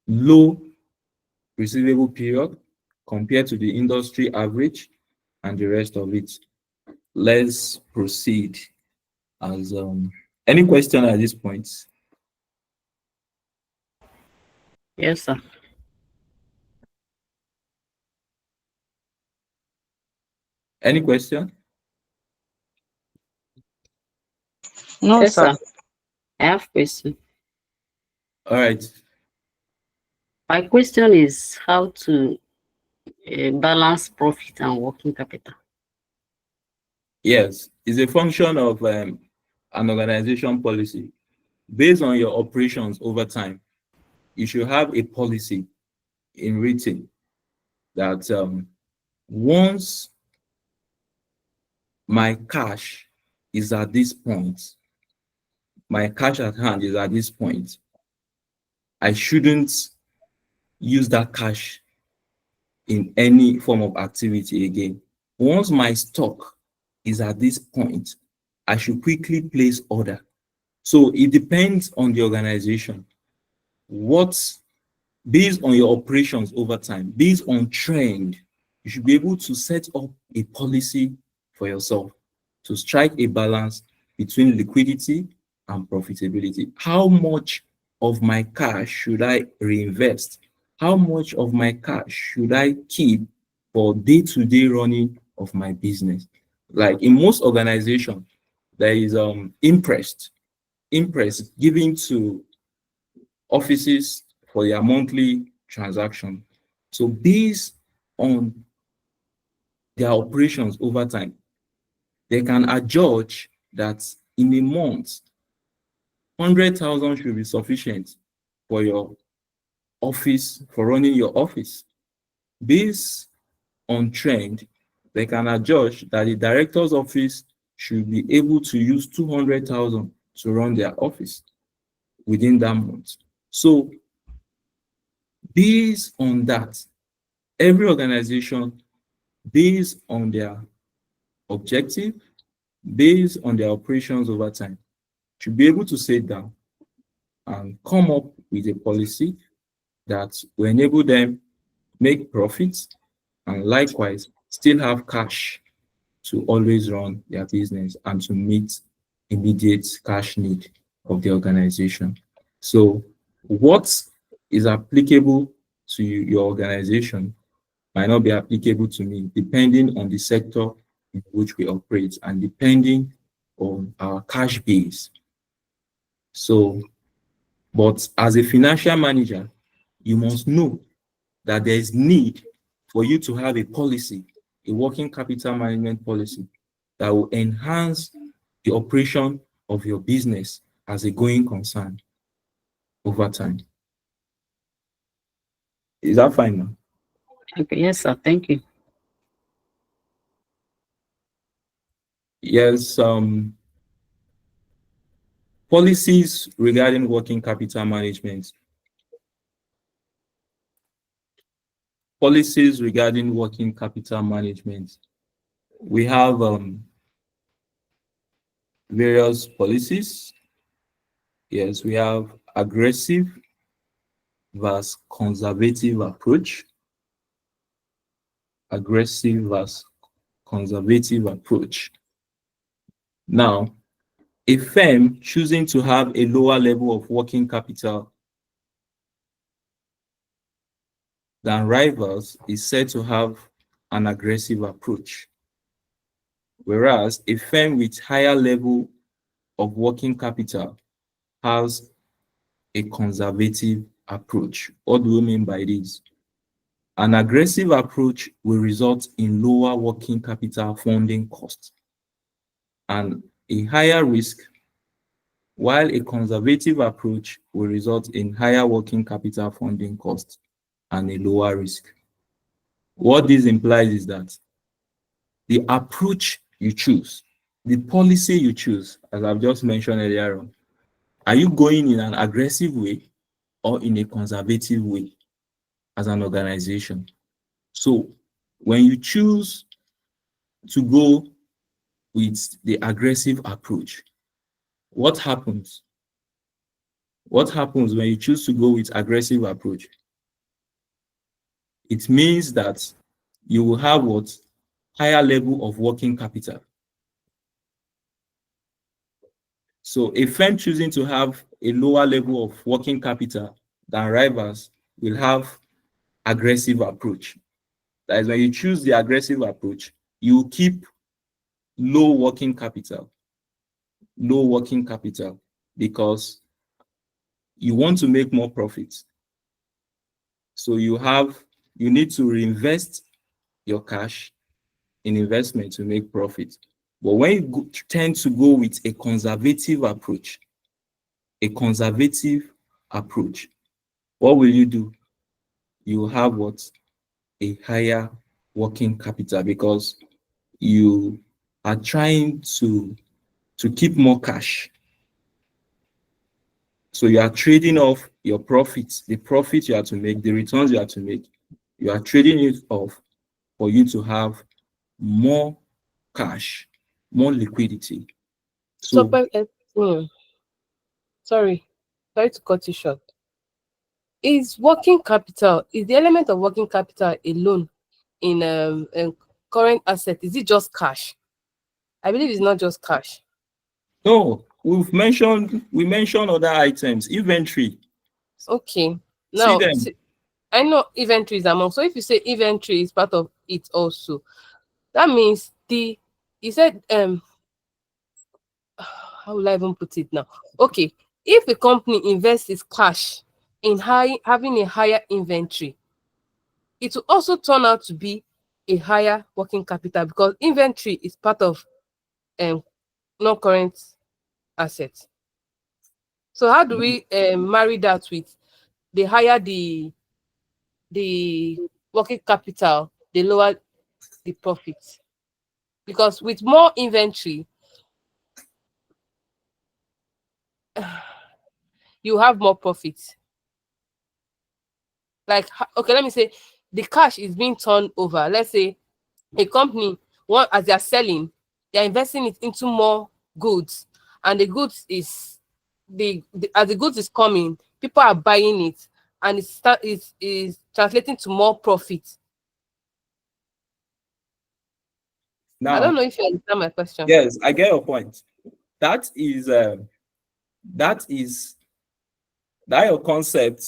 low receivable period compared to the industry average and the rest of it. Let's proceed. As any question at this point? Yes, sir. Any question? No, Yes, sir. sir. I have question. All right. My question is how to balance profit and working capital. Yes, it's a function of an organization policy. Based on your operations over time, you should have a policy in written that once my cash is at this point, my cash at hand is at this point, I shouldn't use that cash in any form of activity again. Once my stock is at this point, I should quickly place order. So it depends on the organization. What's based on your operations over time, based on trend, you should be able to set up a policy for yourself to strike a balance between liquidity and profitability. How much of my cash should I reinvest? How much of my cash should I keep for day-to-day running of my business? Like in most organizations, there is interest given to offices for their monthly transaction. So based on their operations over time, they can adjudge that in a month, 100,000 should be sufficient for your office, for running your office. Based on trend, they can adjudge that the director's office should be able to use 200,000 to run their office within that month. So based on that, every organization, based on their objective, based on their operations over time, should be able to sit down and come up with a policy that will enable them make profits and likewise still have cash to always run their business and to meet immediate cash need of the organization. So what is applicable to your organization might not be applicable to me, depending on the sector in which we operate and depending on our cash base. So, but as a financial manager, you must know that there is need for you to have a policy, a working capital management policy that will enhance the operation of your business as a going concern over time. Is that fine now? Okay, yes, sir. Thank you. Yes, policies regarding working capital management. Policies regarding working capital management. We have various policies. Yes, we have aggressive versus conservative approach. Aggressive versus conservative approach. Now, a firm choosing to have a lower level of working capital than rivals is said to have an aggressive approach, whereas a firm with higher level of working capital has a conservative approach. What do we mean by this? An aggressive approach will result in lower working capital funding costs and a higher risk, while a conservative approach will result in higher working capital funding costs and a lower risk. What this implies is that the approach you choose, the policy you choose, as I've just mentioned earlier on, are you going in an aggressive way or in a conservative way as an organization? So when you choose to go with the aggressive approach, what happens? What happens when you choose to go with aggressive approach? It means that you will have what? Higher level of working capital. So a firm choosing to have a lower level of working capital than rivals will have aggressive approach. That is, when you choose the aggressive approach, you keep low working capital, because you want to make more profits. So you need to reinvest your cash in investment to make profit. But when you tend to go with a conservative approach, what will you do? You have what? A higher working capital, because you are trying to keep more cash. So you are trading off your profits, the profit you have to make, the returns you have to make. You are trading it off for you to have more cash, more liquidity. So, So sorry, sorry to cut you short. Is working capital, is the element of working capital alone in current asset? Is it just cash? I believe it's not just cash. no, we mentioned other items, inventory. Okay. See Now, them. I know inventory is among. So if you say inventory is part of it also, that means you said how will I even put it now? Okay, if the company invests its cash in having a higher inventory, it will also turn out to be a higher working capital, because inventory is part of non-current assets. So how do we marry that with the higher the working capital, the lower the profit? Because with more inventory, you have more profit. Like, okay, let me say the cash is being turned over. Let's say a company, as they are selling, they are investing it into more goods, and the goods is as the goods is coming, people are buying it, and is translating to more profit. I Now, don't know if you understand my question. yes, I get your point. That is that is that your concept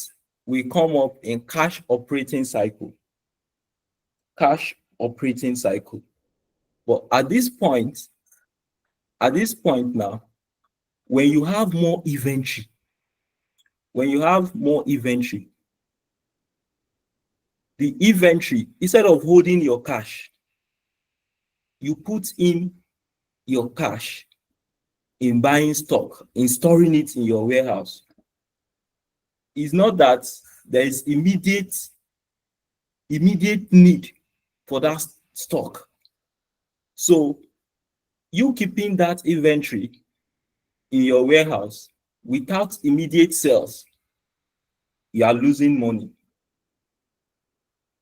will come up in cash operating cycle. Cash operating cycle. But at this point now, when you have more inventory, the inventory, instead of holding your cash, you put in your cash in buying stock, in storing it in your warehouse. It's not that there is immediate need for that stock. So you keeping that inventory in your warehouse without immediate sales, you are losing money.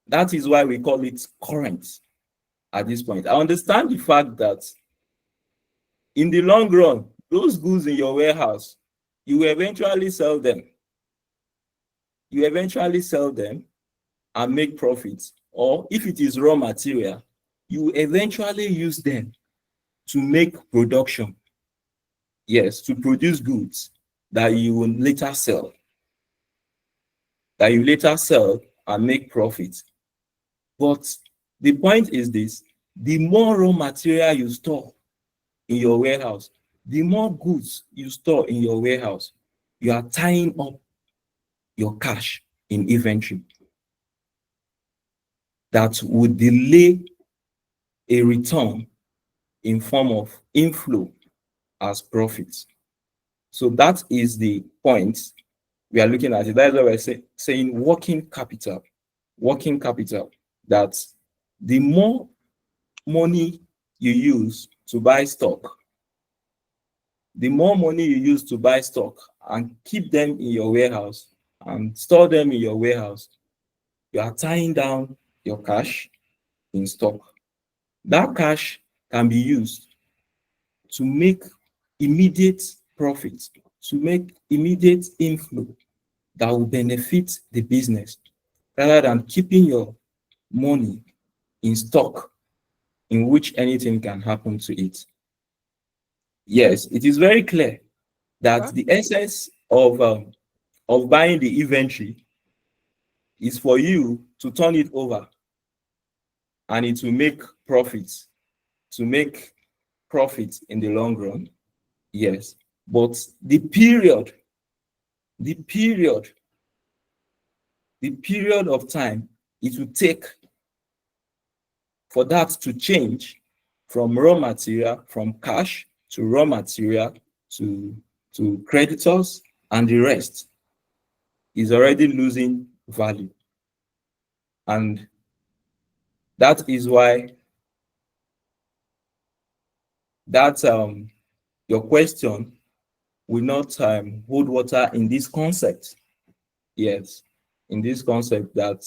That is why we call it current at this point. I understand the fact that in the long run, those goods in your warehouse, you will eventually sell them. You eventually sell them and make profits. Or if it is raw material, you eventually use them to make production. Yes, to produce goods that you will later sell. And make profits. But the point is this: the more raw material you store in your warehouse, the more goods you store in your warehouse, you are tying up your cash in inventory. That would delay a return in form of inflow as profits. So that is the point we are looking at. That is why we're saying working capital. Working capital, that the more money you use to buy stock, and keep them in your warehouse and store them in your warehouse, you are tying down your cash in stock. That cash can be used to make immediate profits, to make immediate inflow that will benefit the business, rather than keeping your money in stock in which anything can happen to it. Yes, it is very clear that the essence of buying the inventory is for you to turn it over and it will make profits, in the long run. Yes, but the period of time it will take for that to change from raw material, from cash to raw material to creditors and the rest, is already losing value. And that is why that your question will not hold water in this concept. Yes, in this concept that,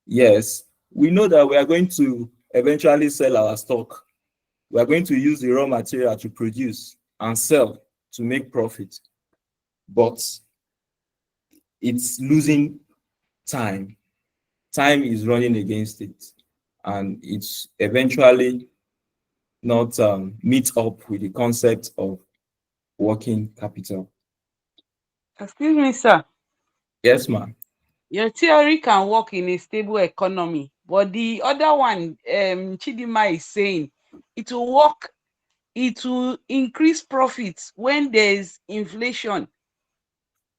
yes, we know that we are going to eventually sell our stock. We are going to use the raw material to produce and sell to make profit. But it's losing time. Time is running against it. And it's eventually not meet up with the concept of working capital. Excuse me, sir. Yes, ma'am. Your theory can work in a stable economy, but the other one, Chidima is saying, it will work, it will increase profits when there's inflation.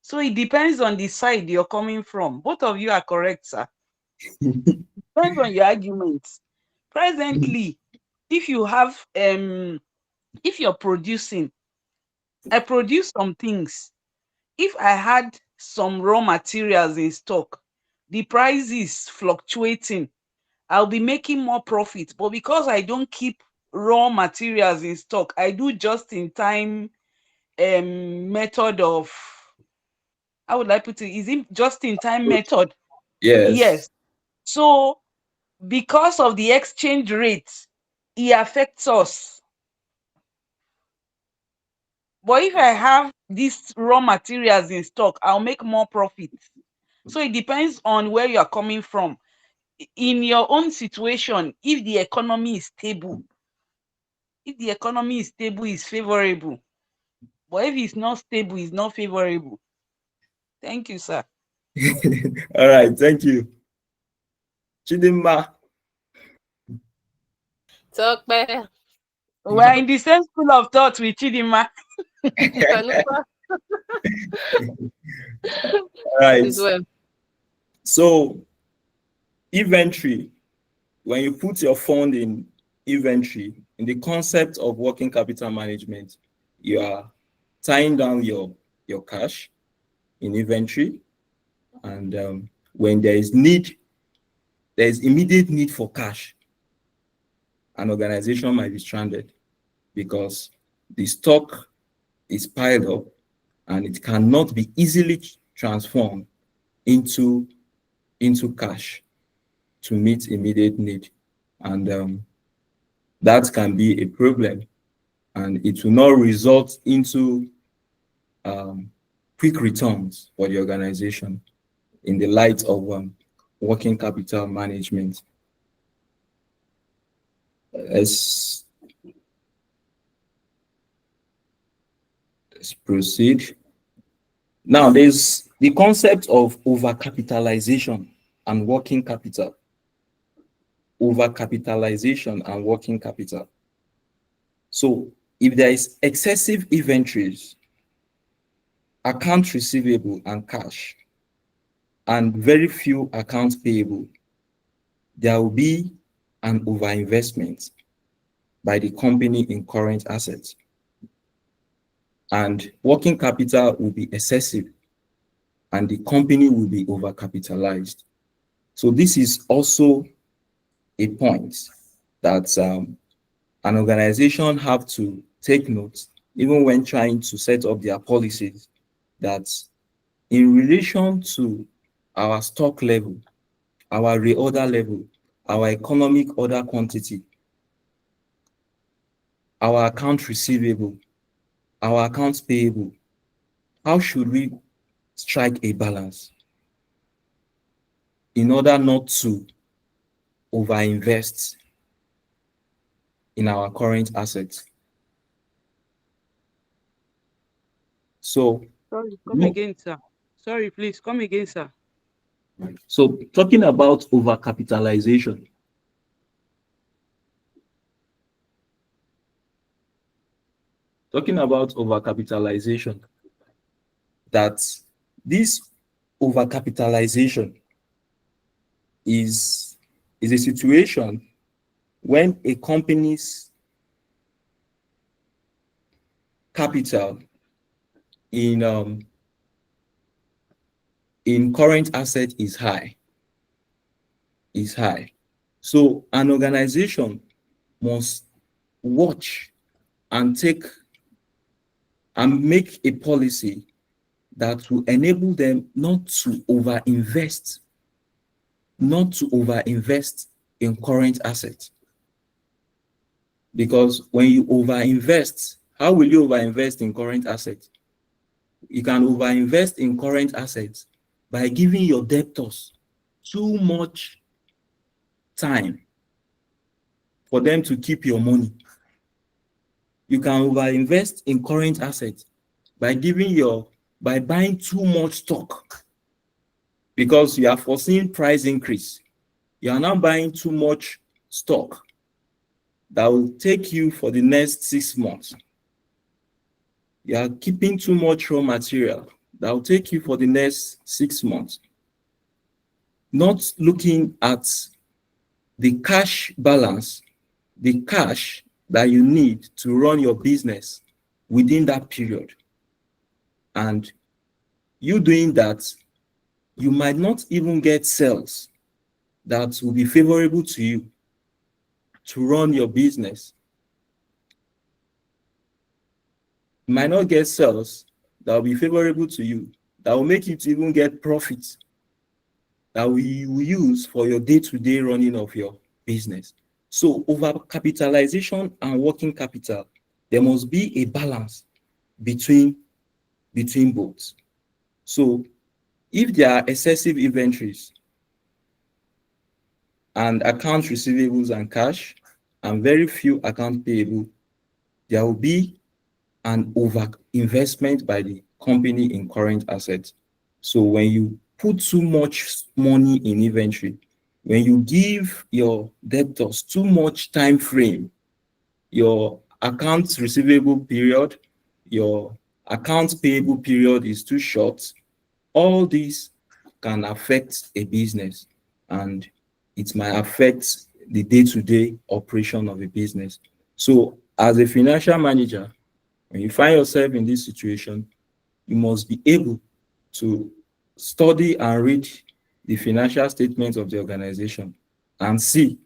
So it depends on the side you're coming from. Both of you are correct, sir. Depends on your arguments. Presently, if you have, if you're producing, I produce some things. If I had some raw materials in stock, the price is fluctuating, I'll be making more profit. But because I don't keep raw materials in stock, I do just in time method of, how would I put it? Is it just in time method? Yes. Yes. So because of the exchange rate, it affects us. But if I have these raw materials in stock, I'll make more profit. So it depends on where you're coming from. In your own situation, if the economy is stable, it's favorable. But if it's not stable, it's not favorable. Thank you, sir. All right, thank you. Chidima. Tokpe. We're in the same school of thought with Chidima. Tanuka. All right. As well. So inventory, when you put your fund in inventory, in the concept of working capital management, you are tying down your cash in inventory. And when there is immediate need for cash, an organization might be stranded because the stock is piled up and it cannot be easily transformed into cash to meet immediate need. And that can be a problem, and it will not result into quick returns for the organization in the light of working capital management. Let's proceed. Now, there's the concept of over-capitalization and working capital. Over-capitalization and working capital. So if there is excessive inventories, accounts receivable and cash, and very few accounts payable, there will be an overinvestment by the company in current assets. And working capital will be excessive, and the company will be overcapitalized. So this is also a point that an organization have to take note, even when trying to set up their policies, that in relation to our stock level, our reorder level, our economic order quantity, our account receivable, our accounts payable, how should we strike a balance in order not to overinvest in our current assets? So, Sorry, come again, sir. Sorry, please, come again, sir. so talking about overcapitalization, that this overcapitalization is a situation when a company's capital in current asset is high. So an organization must watch and take and make a policy that will enable them not to overinvest in current assets. Because when you overinvest, how will you overinvest in current assets? You can overinvest in current assets by giving your debtors too much time for them to keep your money. You can overinvest in current assets by buying too much stock because you are foreseeing price increase. You are now buying too much stock that will take you for the next 6 months. You are keeping too much raw material that will take you for the next 6 months. Not looking at the cash balance, the cash that you need to run your business within that period. And you doing that, you might not even get sales that will be favorable to you to run your business. You might not get sales that will be favorable to you, that will make you to even get profits that you will use for your day-to-day running of your business. So over-capitalization and working capital, there must be a balance between both. So if there are excessive inventories and account receivables and cash and very few account payable, there will be an over investment by the company in current assets. So when you put too much money in inventory, when you give your debtors too much time frame, your accounts receivable period, your accounts payable period is too short, all these can affect a business and it might affect the day-to-day operation of a business. So as a financial manager, when you find yourself in this situation, you must be able to study and read the financial statements of the organization and see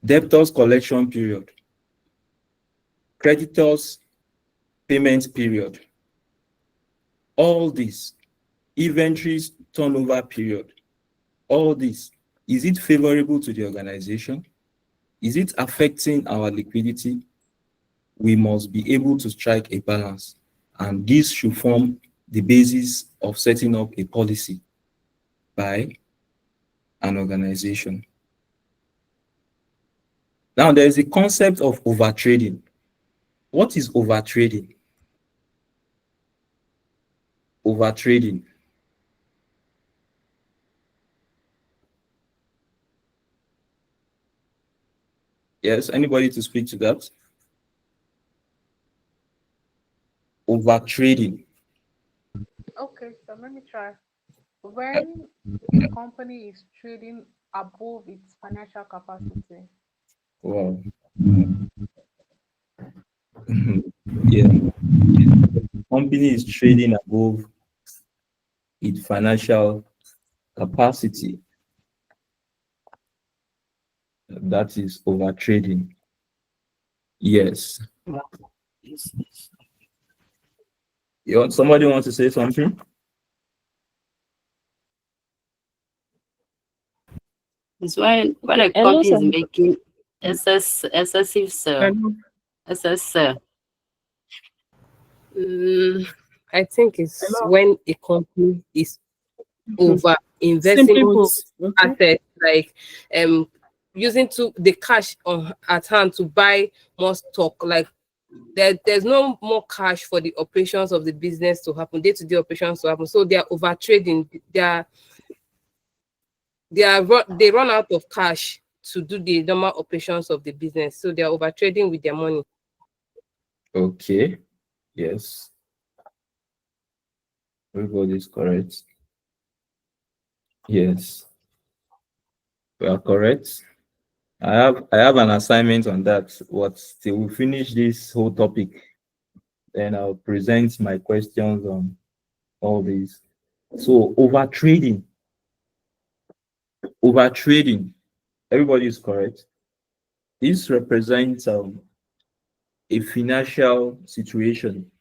debtors collection period, creditors payment period, all this, inventories turnover period, all this. Is it favorable to the organization? Is it affecting our liquidity? We must be able to strike a balance, and this should form the basis of setting up a policy by an organization. Now, there is a concept of overtrading. What is overtrading? Overtrading. Yes, anybody to speak to that? Overtrading. Okay, so let me try. When a company is trading above its financial capacity. Wow. Yeah. Company is trading above its financial capacity. That is overtrading. Yes. Somebody wants to say something? It's when a Hello, company is sir. making excessive sale. Excess sale. I think it's Hello. when a company is over Simply investing put, okay. assets, like using the cash at hand to buy more stock. Like there's no more cash for the operations of the business to happen, day-to-day operations to happen. So they are over trading. They run out of cash to do the normal operations of the business. So they are over trading with their money. Okay. Yes. Everybody is correct. Yes. We are correct. I have an assignment on that. What till we finish this whole topic, then I'll present my questions on all these. So overtrading. Everybody is correct. This represents a financial situation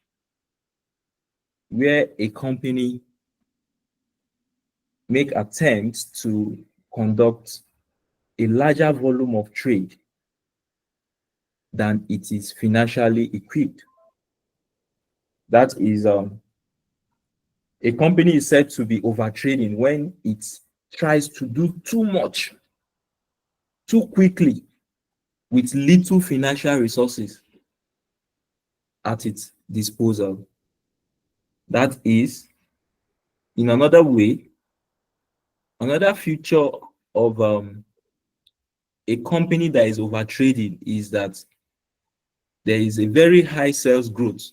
where a company make attempts to conduct a larger volume of trade than it is financially equipped. That is, a company is said to be overtrading when it tries to do too much, too quickly, with little financial resources at its disposal. That is, in another way, another feature of a company that is overtrading is that there is a very high sales growth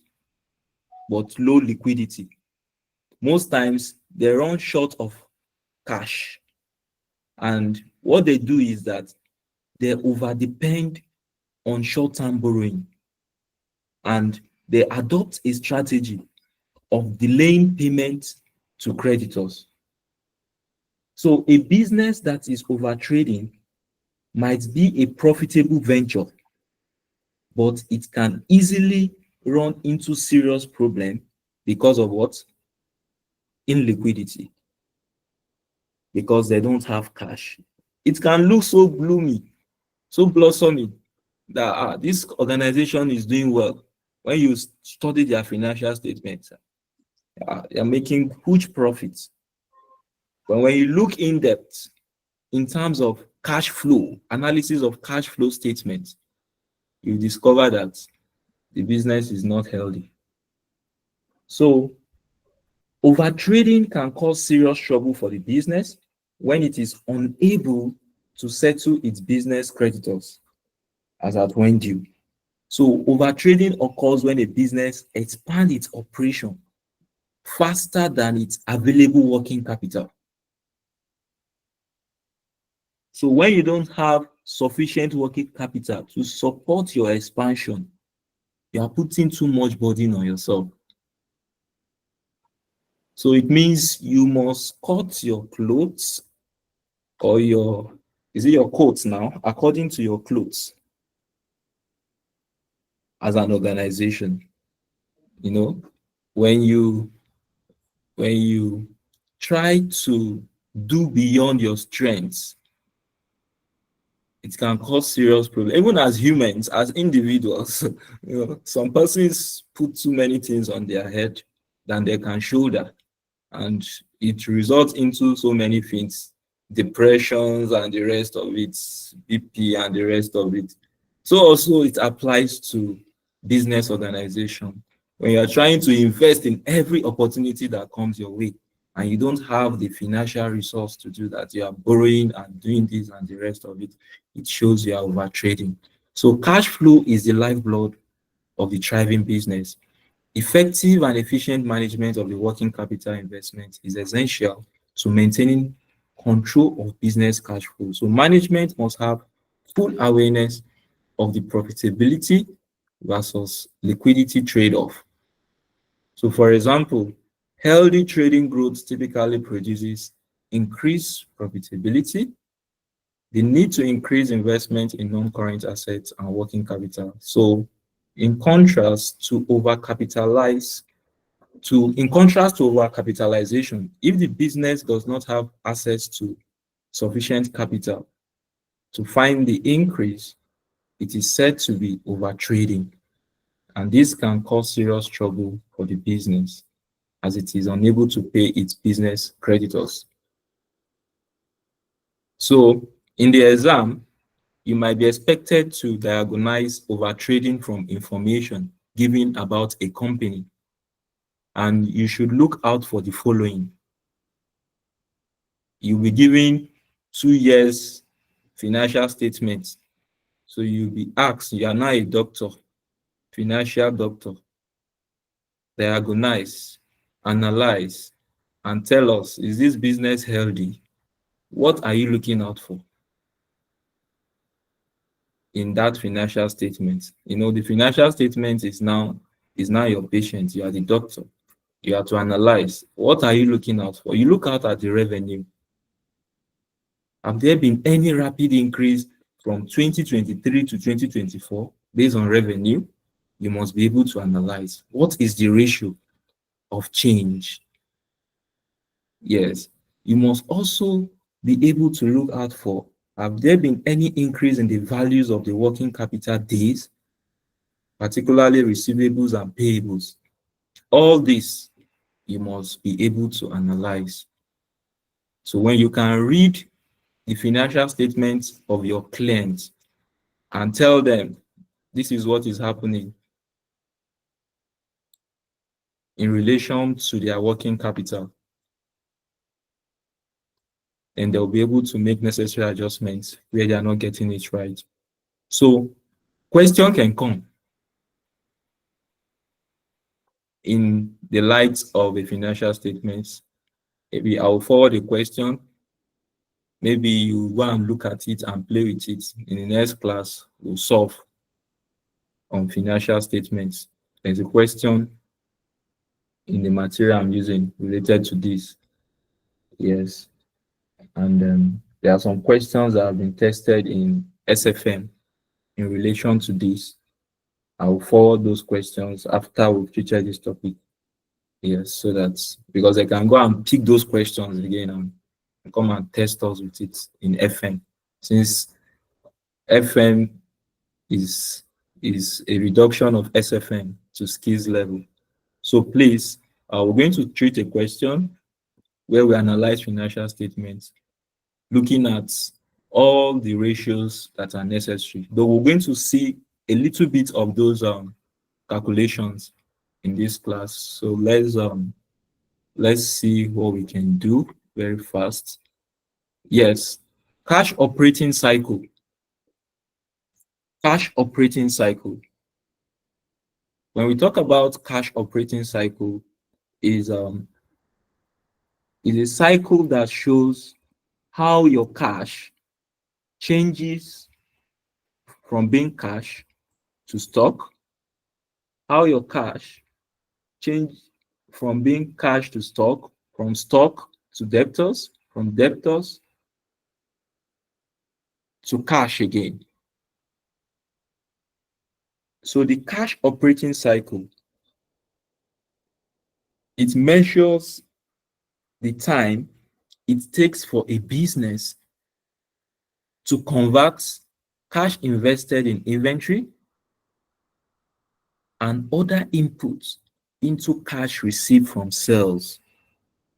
but low liquidity. Most times they run short of cash, and what they do is that they over depend on short-term borrowing, and they adopt a strategy of delaying payment to creditors. So a business that is overtrading might be a profitable venture, but it can easily run into serious problem because of what? Illiquidity. Because they don't have cash. It can look so gloomy, so blossoming, that this organization is doing well. When you study their financial statements, they're making huge profits. But when you look in depth in terms of cash flow, analysis of cash flow statements, you discover that the business is not healthy. So overtrading can cause serious trouble for the business when it is unable to settle its business creditors as at when due. So overtrading occurs when a business expands its operation faster than its available working capital. So when you don't have sufficient working capital to support your expansion, you are putting too much burden on yourself. So it means you must cut your clothes, or is it your coats now, according to your clothes as an organization. You know, when you try to do beyond your strengths, it can cause serious problems. Even as humans, as individuals, some persons put too many things on their head than they can shoulder, and it results into so many things, depressions and the rest of it, BP and the rest of it. So also it applies to business organization. When you're trying to invest in every opportunity that comes your way, and you don't have the financial resource to do that, you are borrowing and doing this and the rest of it, it shows you are over trading. So cash flow is the lifeblood of the thriving business. Effective and efficient management of the working capital investment is essential to maintaining control of business cash flow. So management must have full awareness of the profitability versus liquidity trade-off. So for example, healthy trading growth typically produces increased profitability, the need to increase investment in non-current assets and working capital. So in contrast to overcapitalization, if the business does not have access to sufficient capital to find the increase, it is said to be overtrading. And this can cause serious trouble for the business as it is unable to pay its business creditors. So in the exam, you might be expected to diagnose overtrading from information given about a company. And you should look out for the following. You'll be given 2 years financial statements. So you'll be asked, you are now a doctor, financial doctor, diagnose, analyze, and tell us, is this business healthy? What are you looking out for? in that financial statement. You know, the financial statement is now your patient. You are the doctor. You have to analyze, what are you looking out for? You look out at the revenue. Have there been any rapid increase from 2023 to 2024 based on revenue? You must be able to analyze, what is the ratio of change? Yes. You must also be able to look out for, have there been any increase in the values of the working capital days, particularly receivables and payables? All this you must be able to analyze. So when you can read the financial statements of your clients and tell them this is what is happening in relation to their working capital, and they'll be able to make necessary adjustments where they are not getting it right. So question can come in the light of a financial statement. Maybe I'll forward a question. Maybe you go and look at it and play with it. In the next class, we'll solve on financial statements. There's a question in the material I'm using related to this. Yes. And there are some questions that have been tested in SFM in relation to this. I'll forward those questions after we've treated this topic. Yes, so that's because I can go and pick those questions again and come and test us with it in FM. Since FM is a reduction of SFM to skills level. So please, we're going to treat a question where we analyze financial statements, looking at all the ratios that are necessary. Though we're going to see a little bit of those calculations in this class. So let's see what we can do very fast. Yes, cash operating cycle. Cash operating cycle. When we talk about cash operating cycle, is a cycle that shows how your cash changes from being cash to stock, how your cash change from being cash to stock, from stock to debtors, from debtors to cash again. So the cash operating cycle, it measures the time it takes for a business to convert cash invested in inventory and other inputs into cash received from sales.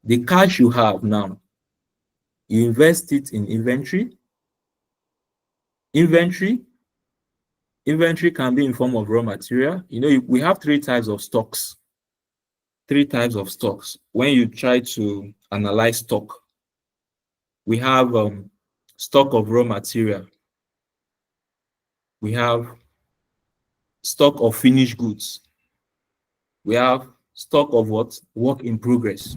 The cash you have now, you invest it in inventory. Inventory can be in form of raw material. You know, we have three types of stocks. Three types of stocks. When you try to analyze stock, we have stock of raw material. We have stock of finished goods. We have stock of what? Work in progress.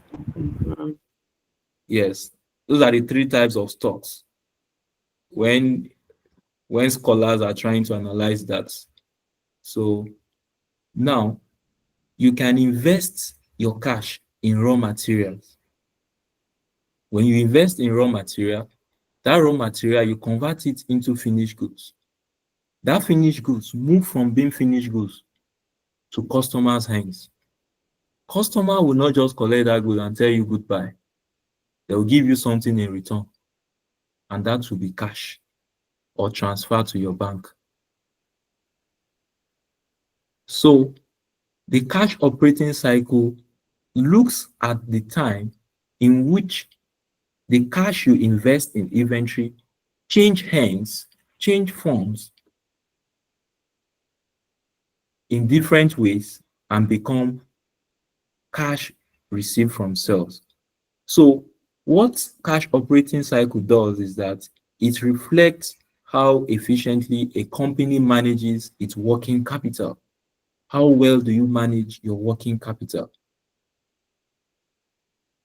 Yes, those are the three types of stocks. When scholars are trying to analyze that. So now you can invest your cash in raw materials. When you invest in raw material, that raw material, you convert it into finished goods. That finished goods move from being finished goods to customers' hands. Customer will not just collect that good and tell you goodbye. They will give you something in return, and that will be cash or transfer to your bank. So the cash operating cycle looks at the time in which the cash you invest in inventory change hands, change forms in different ways and become cash received from sales. So what cash operating cycle does is that it reflects how efficiently a company manages its working capital. How well do you manage your working capital?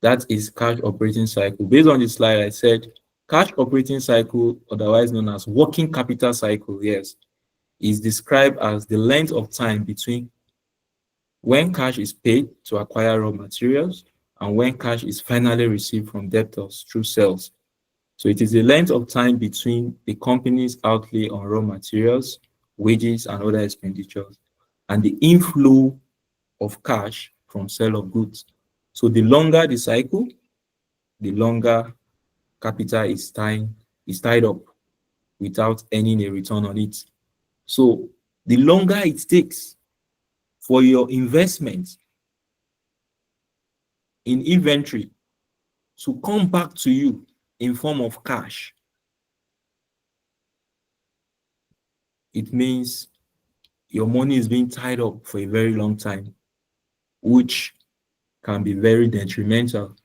That is cash operating cycle. Based on the slide, I said Cash operating cycle, otherwise known as working capital cycle, yes, is described as the length of time between when cash is paid to acquire raw materials and when cash is finally received from debtors through sales. So it is the length of time between the company's outlay on raw materials, wages, and other expenditures, and the inflow of cash from sale of goods. So the longer the cycle, the longer capital is tied up without earning a return on it. So the longer it takes for your investment in inventory to come back to you in form of cash, it means your money is being tied up for a very long time, which can be very detrimental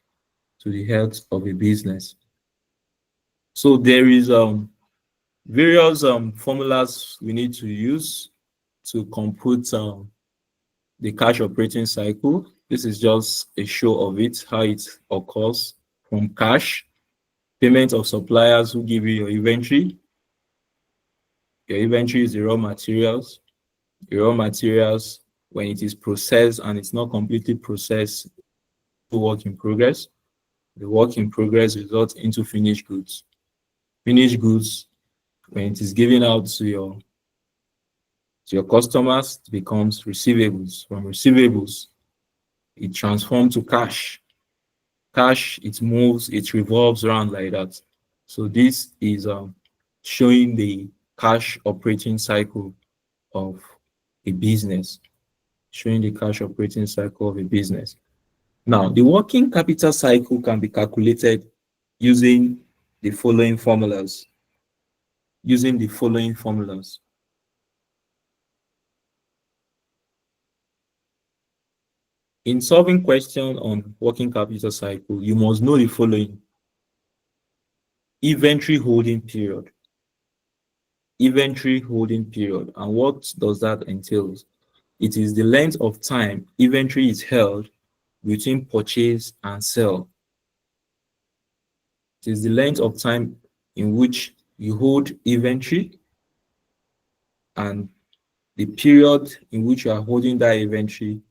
to the health of a business. So there is various formulas we need to use to compute the cash operating cycle. This is just a show of it, how it occurs from cash, payment of suppliers who give you your inventory. Your inventory is the raw materials. The raw materials, when it is processed and it's not completely processed, work in progress. The work in progress results into finished goods. Finished goods, when it is given out to your customers, it becomes receivables. From receivables, it transforms to cash. Cash, it moves, it revolves around like that. So this is showing the cash operating cycle of a business. Showing the cash operating cycle of a business. Now, the working capital cycle can be calculated using the following formulas. In solving question on working capital cycle, you must know the following. Inventory holding period. Inventory holding period. And what does that entail? It is the length of time inventory is held between purchase and sell. It is the length of time in which you hold inventory and the period in which you are holding that inventory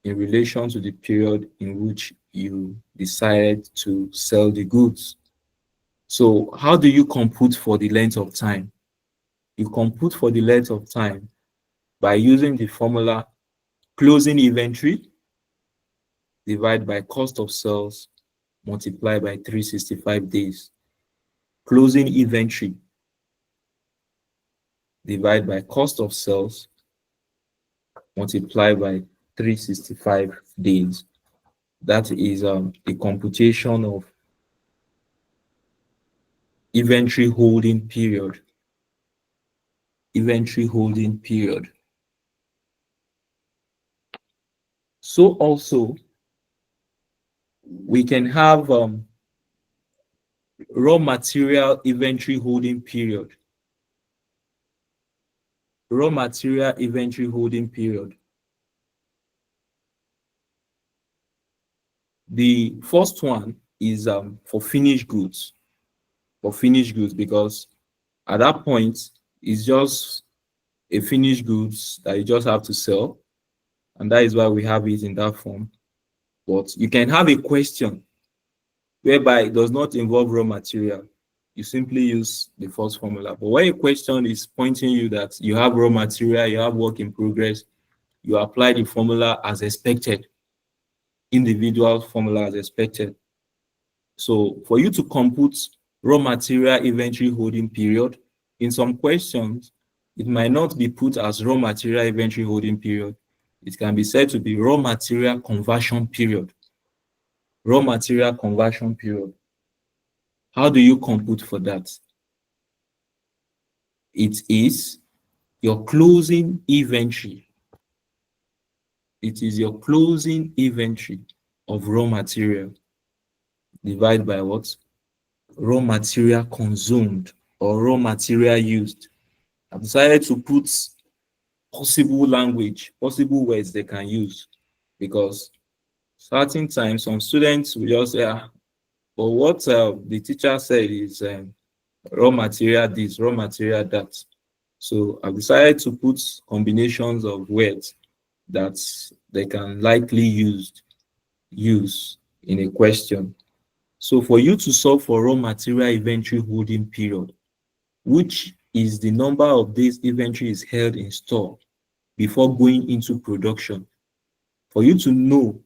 in relation to the period in which you decided to sell the goods. So how do you compute for the length of time? You compute for the length of time by using the formula closing inventory divided by cost of sales multiplied by 365 days. Closing inventory divided by cost of sales multiplied by 365 days. That is the computation of inventory holding period. Inventory holding period. So also, we can have raw material inventory holding period. Raw material inventory holding period. The first one is for finished goods. For finished goods, because at that point, it's just a finished goods that you just have to sell. And that is why we have it in that form. But you can have a question whereby it does not involve raw material. You simply use the first formula. But when a question is pointing you that you have raw material, you have work in progress, you apply the formula as expected. Individual formula as expected. So for you to compute raw material inventory holding period, in some questions, it might not be put as raw material inventory holding period. It can be said to be raw material conversion period. Raw material conversion period. How do you compute for that? It is your closing inventory. It is your closing inventory of raw material divided by what? Raw material consumed or raw material used. I've decided to put possible language, possible words they can use, because certain times some students will just say, But what the teacher said is raw material this, raw material that. So I decided to put combinations of words that they can likely use in a question. So for you to solve for raw material inventory holding period, which is the number of days inventory is held in store before going into production, for you to know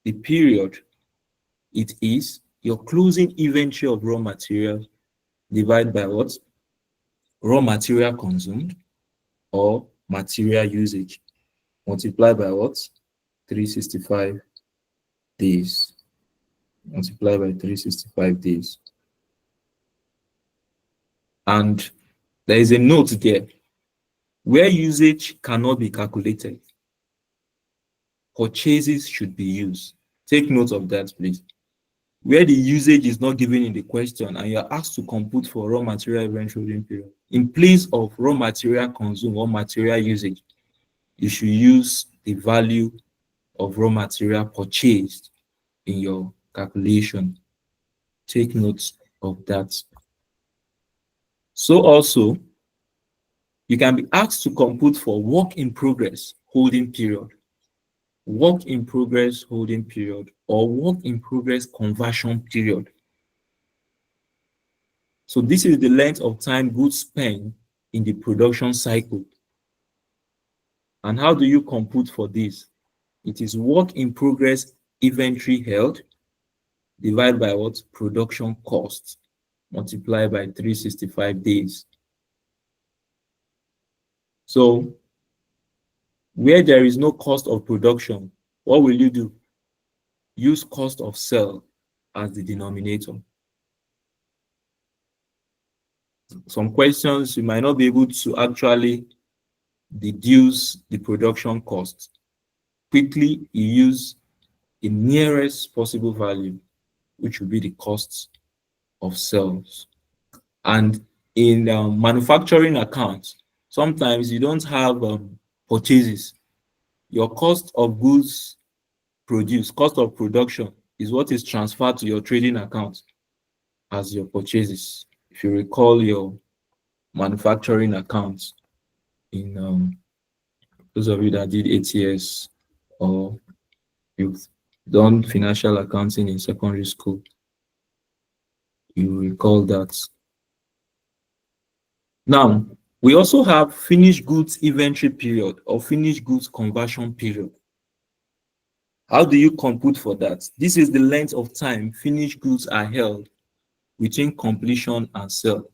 the period, it is your closing inventory of raw materials divided by what? Raw material consumed or material usage multiplied by what? 365 days. Multiplied by 365 days. And there is a note there. Where usage cannot be calculated, purchases should be used. Take note of that, please. Where the usage is not given in the question and you're asked to compute for raw material inventory holding period, in place of raw material consumed or material usage, you should use the value of raw material purchased in your calculation. Take note of that. So also, you can be asked to compute for work in progress holding period, work in progress holding period, or work in progress conversion period. So this is the length of time goods spent in the production cycle. And how do you compute for this? It is work in progress inventory held divided by what? Production cost multiplied by 365 days. So where there is no cost of production, what will you do? Use cost of sale as the denominator. Some questions you might not be able to actually deduce the production cost. Quickly, you use the nearest possible value, which will be the cost of sales. And in manufacturing accounts, sometimes you don't have purchases. Your cost of goods produced, cost of production, is what is transferred to your trading account as your purchases. If you recall your manufacturing accounts in those of you that did ATS or you've done financial accounting in secondary school, you recall that. Now, we also have finished goods inventory period or finished goods conversion period. How do you compute for that? This is the length of time finished goods are held between completion and sale.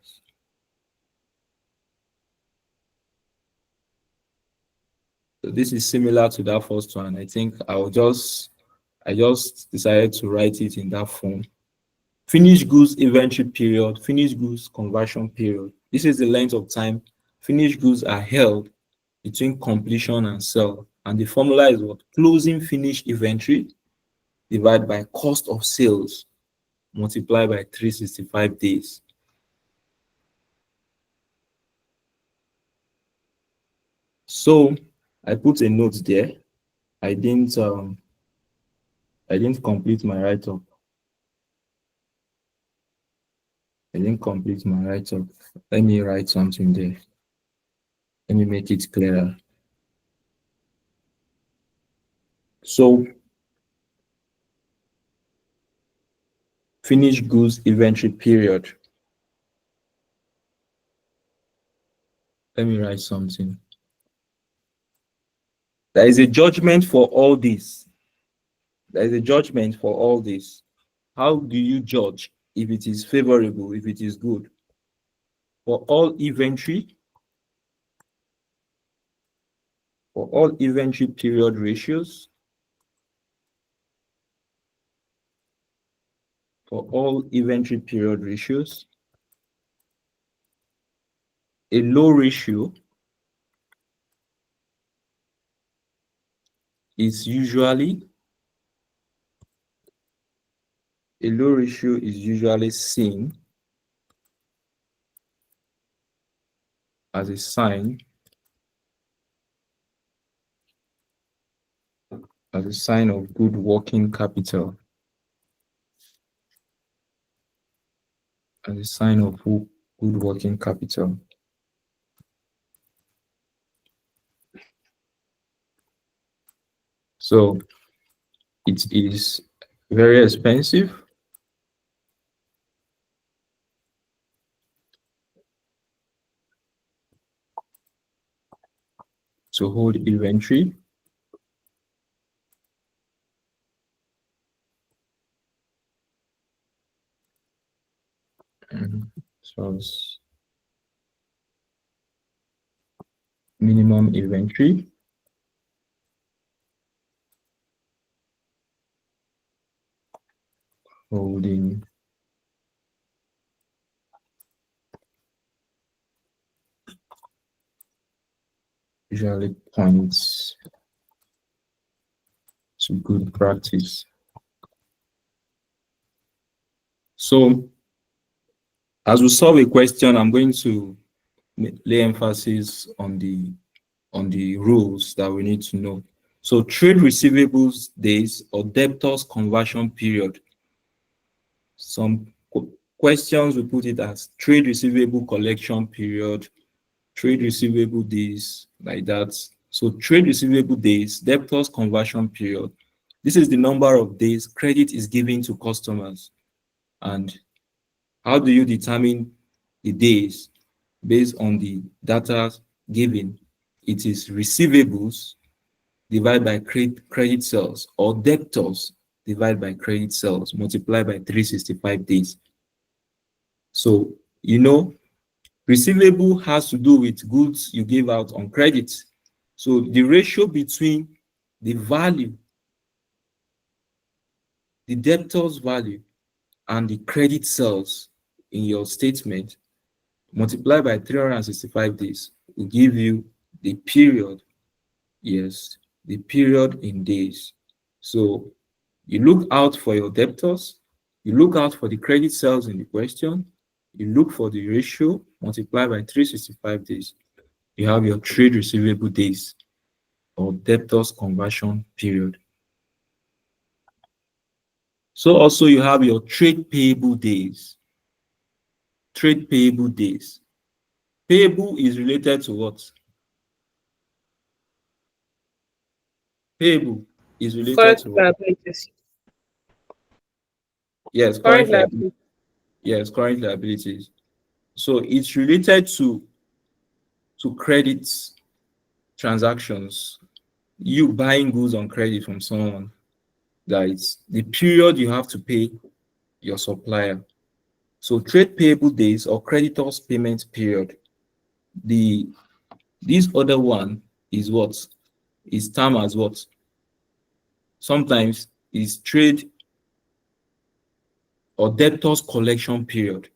So this is similar to that first one. I think I just decided to write it in that form. Finished goods inventory period, finished goods conversion period. This is the length of time finished goods are held between completion and sale. And the formula is what? Closing finished inventory divided by cost of sales multiplied by 365 days. So I put a note there. I didn't complete my write-up. I didn't complete my write-up. Let me write something there. Let me make it clearer. So finished goods inventory period. Let me write something. There is a judgment for all this. There is a judgment for all this. How do you judge if it is favorable, if it is good? For all inventory period ratios, a low ratio is usually seen as a sign of good working capital. as a sign of good working capital. So it is very expensive to hold inventory. So it's minimum inventory. Holding usually points to good practice. So as we solve a question, I'm going to lay emphasis on the rules that we need to know. So trade receivables days or debtors conversion period. Some questions we put it as trade receivable collection period, trade receivable days, like that. So trade receivable days, debtors conversion period. This is the number of days credit is given to customers. And how do you determine the days? Based on the data given, it is receivables divided by credit sales, or debtors divided by credit sales multiplied by 365 days. So, receivable has to do with goods you give out on credit. So the ratio between the value, the debtor's value, and the credit sales in your statement multiplied by 365 days will give you the period. Yes, the period in days. So you look out for your debtors, you look out for the credit sales in the question, you look for the ratio multiplied by 365 days. You have your trade receivable days or debtors conversion period. So also you have your trade payable days. Trade payable days. Payable is related to what? Payable is related Current to what? liabilities. Yes, Current current liabilities. liabilities. Yes, current liabilities. So it's related to credit transactions. You buying goods on credit from someone. That is the period you have to pay your supplier. So trade payable days or creditors payment period. This other one is what? Is termed as what? Sometimes is trade or debtors collection period.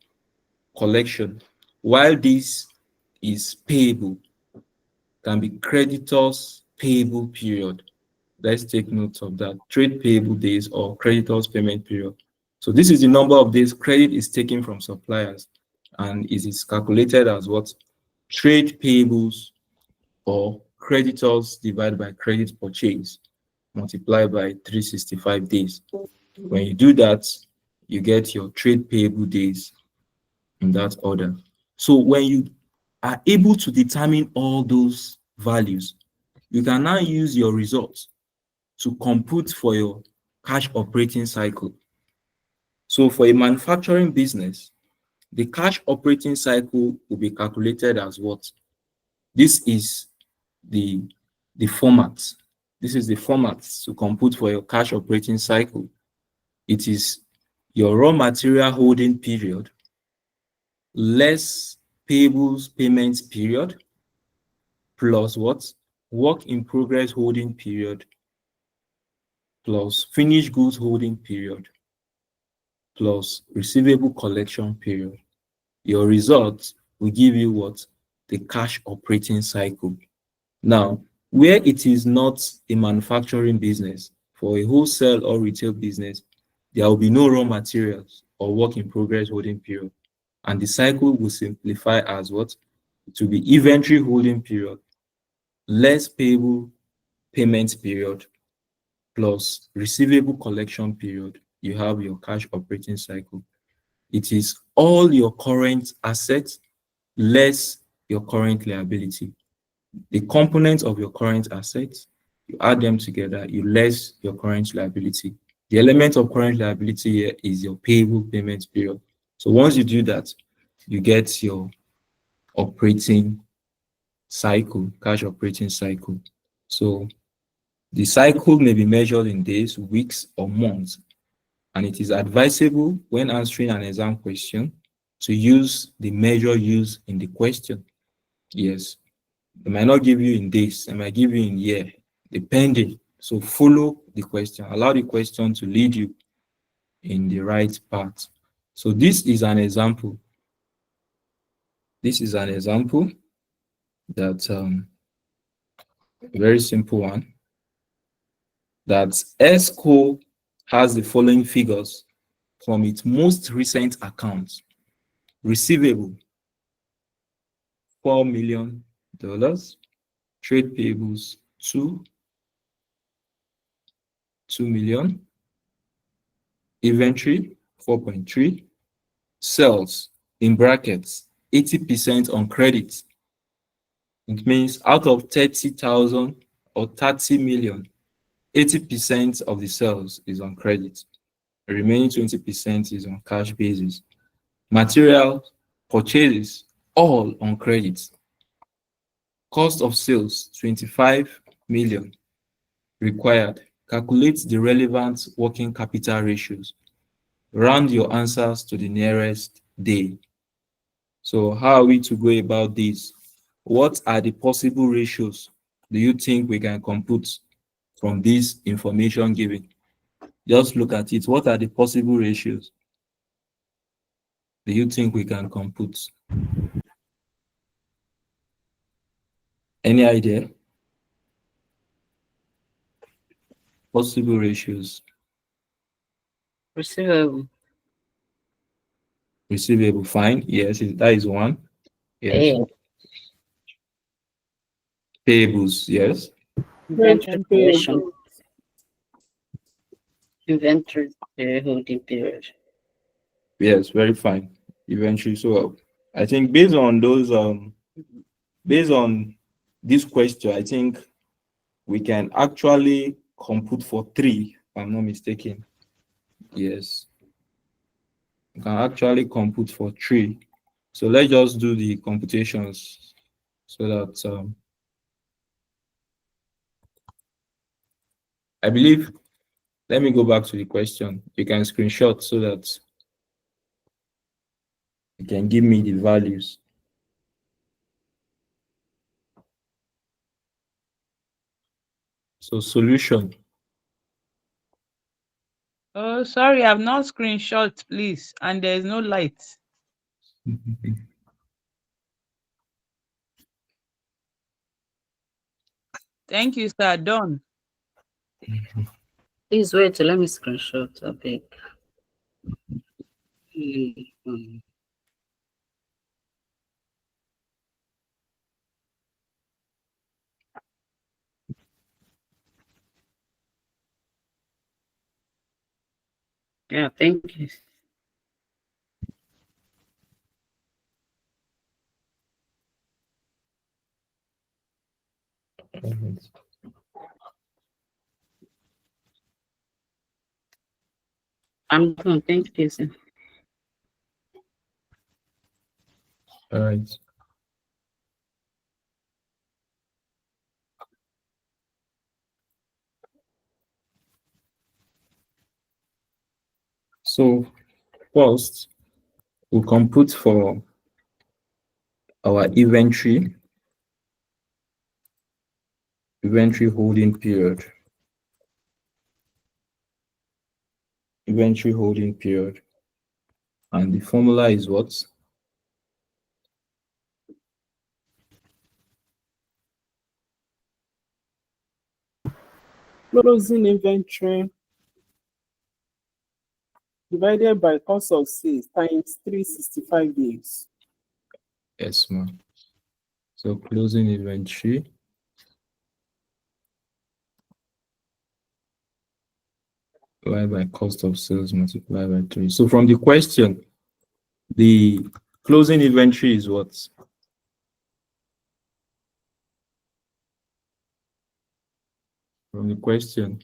Collection. While this is payable, can be creditors payable period. Let's take note of that. Trade payable days or creditors payment period. So this is the number of days credit is taken from suppliers, and it is calculated as what? Trade payables or creditors divided by credit purchase multiplied by 365 days. When you do that, you get your trade payable days in that order. So when you are able to determine all those values, you can now use your results to compute for your cash operating cycle. So for a manufacturing business, the cash operating cycle will be calculated as what? This is the format. This is the format to compute for your cash operating cycle. It is your raw material holding period less payables payment period plus what? Work in progress holding period plus finished goods holding period plus receivable collection period. Your result will give you what? The cash operating cycle. Now, where it is not a manufacturing business, for a wholesale or retail business, there will be no raw materials or work in progress holding period. And the cycle will simplify as what? To be inventory holding period, less payable payment period, plus receivable collection period. You have your cash operating cycle. It is all your current assets less your current liability. The components of your current assets, you add them together, you less your current liability. The element of current liability here is your payable payment period. So once you do that, you get your operating cycle, cash operating cycle. So the cycle may be measured in days, weeks, or months, and it is advisable when answering an exam question to use the measure used in the question. Yes, it might not give you in days, it might give you in year, depending. So follow the question, allow the question to lead you in the right path. So this is an example. This is an example that a very simple one, that ESCO has the following figures from its most recent accounts. Receivable, $4 million. Trade payables, 2 million. Inventory, 4.3. Sales, in brackets, 80% on credit. It means out of 30,000 or 30 million, 80% of the sales is on credit. The remaining 20% is on cash basis. Material purchases, all on credit. Cost of sales, 25 million. Required. Calculate the relevant working capital ratios. Round your answers to the nearest day. So how are we to go about this? What are the possible ratios do you think we can compute from this information given? Just look at it. What are the possible ratios do you think we can compute? Any idea? Possible ratios. Receivable. Receivable, fine. Yes, that is one. Yes. Pay. Payables, yes. Inventory duration. Payable. Inventory holding period. Yes, very fine. Eventually, so I think based on those, based on this question, I think we can actually compute for 3, if I'm not mistaken. Yes, we can actually compute for 3. So let's just do the computations so that I believe, let me go back to the question. You can screenshot so that you can give me the values. So solution. Oh, sorry, I've not screenshot, please. And there's no light. Thank you, sir. Done. Please wait till let me screenshot a bit. Yeah, thank you. I'm done. Thank you, sir. All right. So first, we'll compute for our inventory holding period. Inventory holding period. And the formula is what? Closing inventory divided by cost of sales times 365 days. Yes, ma'am. So closing inventory divided by cost of sales multiplied by 3. So from the question, The closing inventory is what? From the question.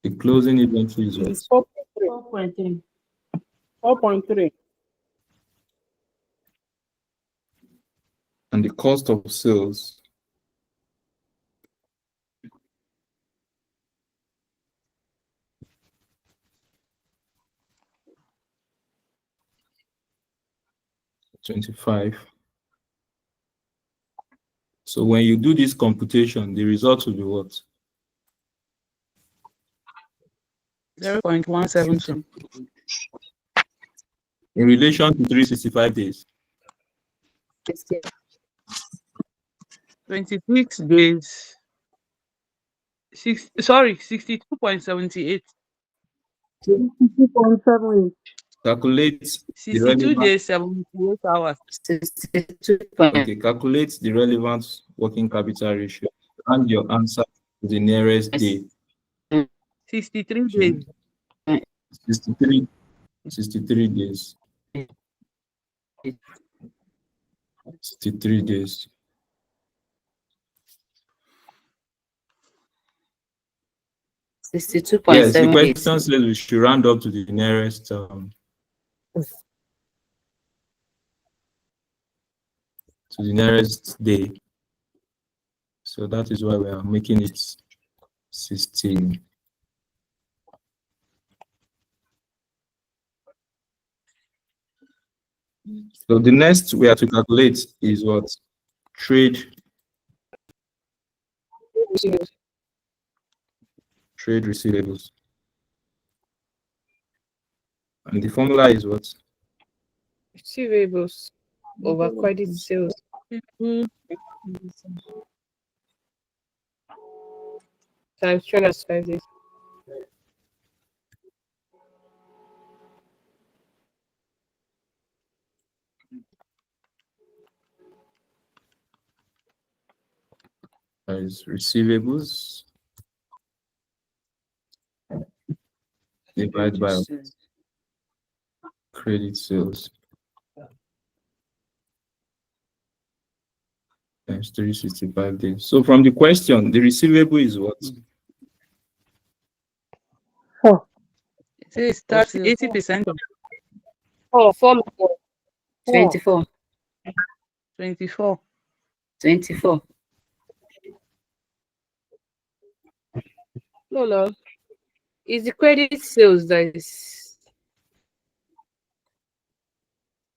The closing inventory is what? It's 4.3. 4.3. And the cost of sales. $25. So when you do this computation, the result will be what? 0.172. In relation to 365 days. 26 days. 62.78. 62.7. Calculate the 62 relevant. days, 78 hours. 62. Okay, calculate the relevant working capital ratio and your answer to the nearest day. 63 days. 63 days. 63 days. Yes, the 62.7. question says we should round up to the nearest day. So that is why we are making it 16. So the next we have to calculate is what? Trade receivables. And the formula is what? Receivables over credit sales. Times 365 days. Is receivables divided by credit sales times 365 days. So from the question, the receivable is what? It says 80% of 4 million. 24. 24. 24. No. It's the credit sales that is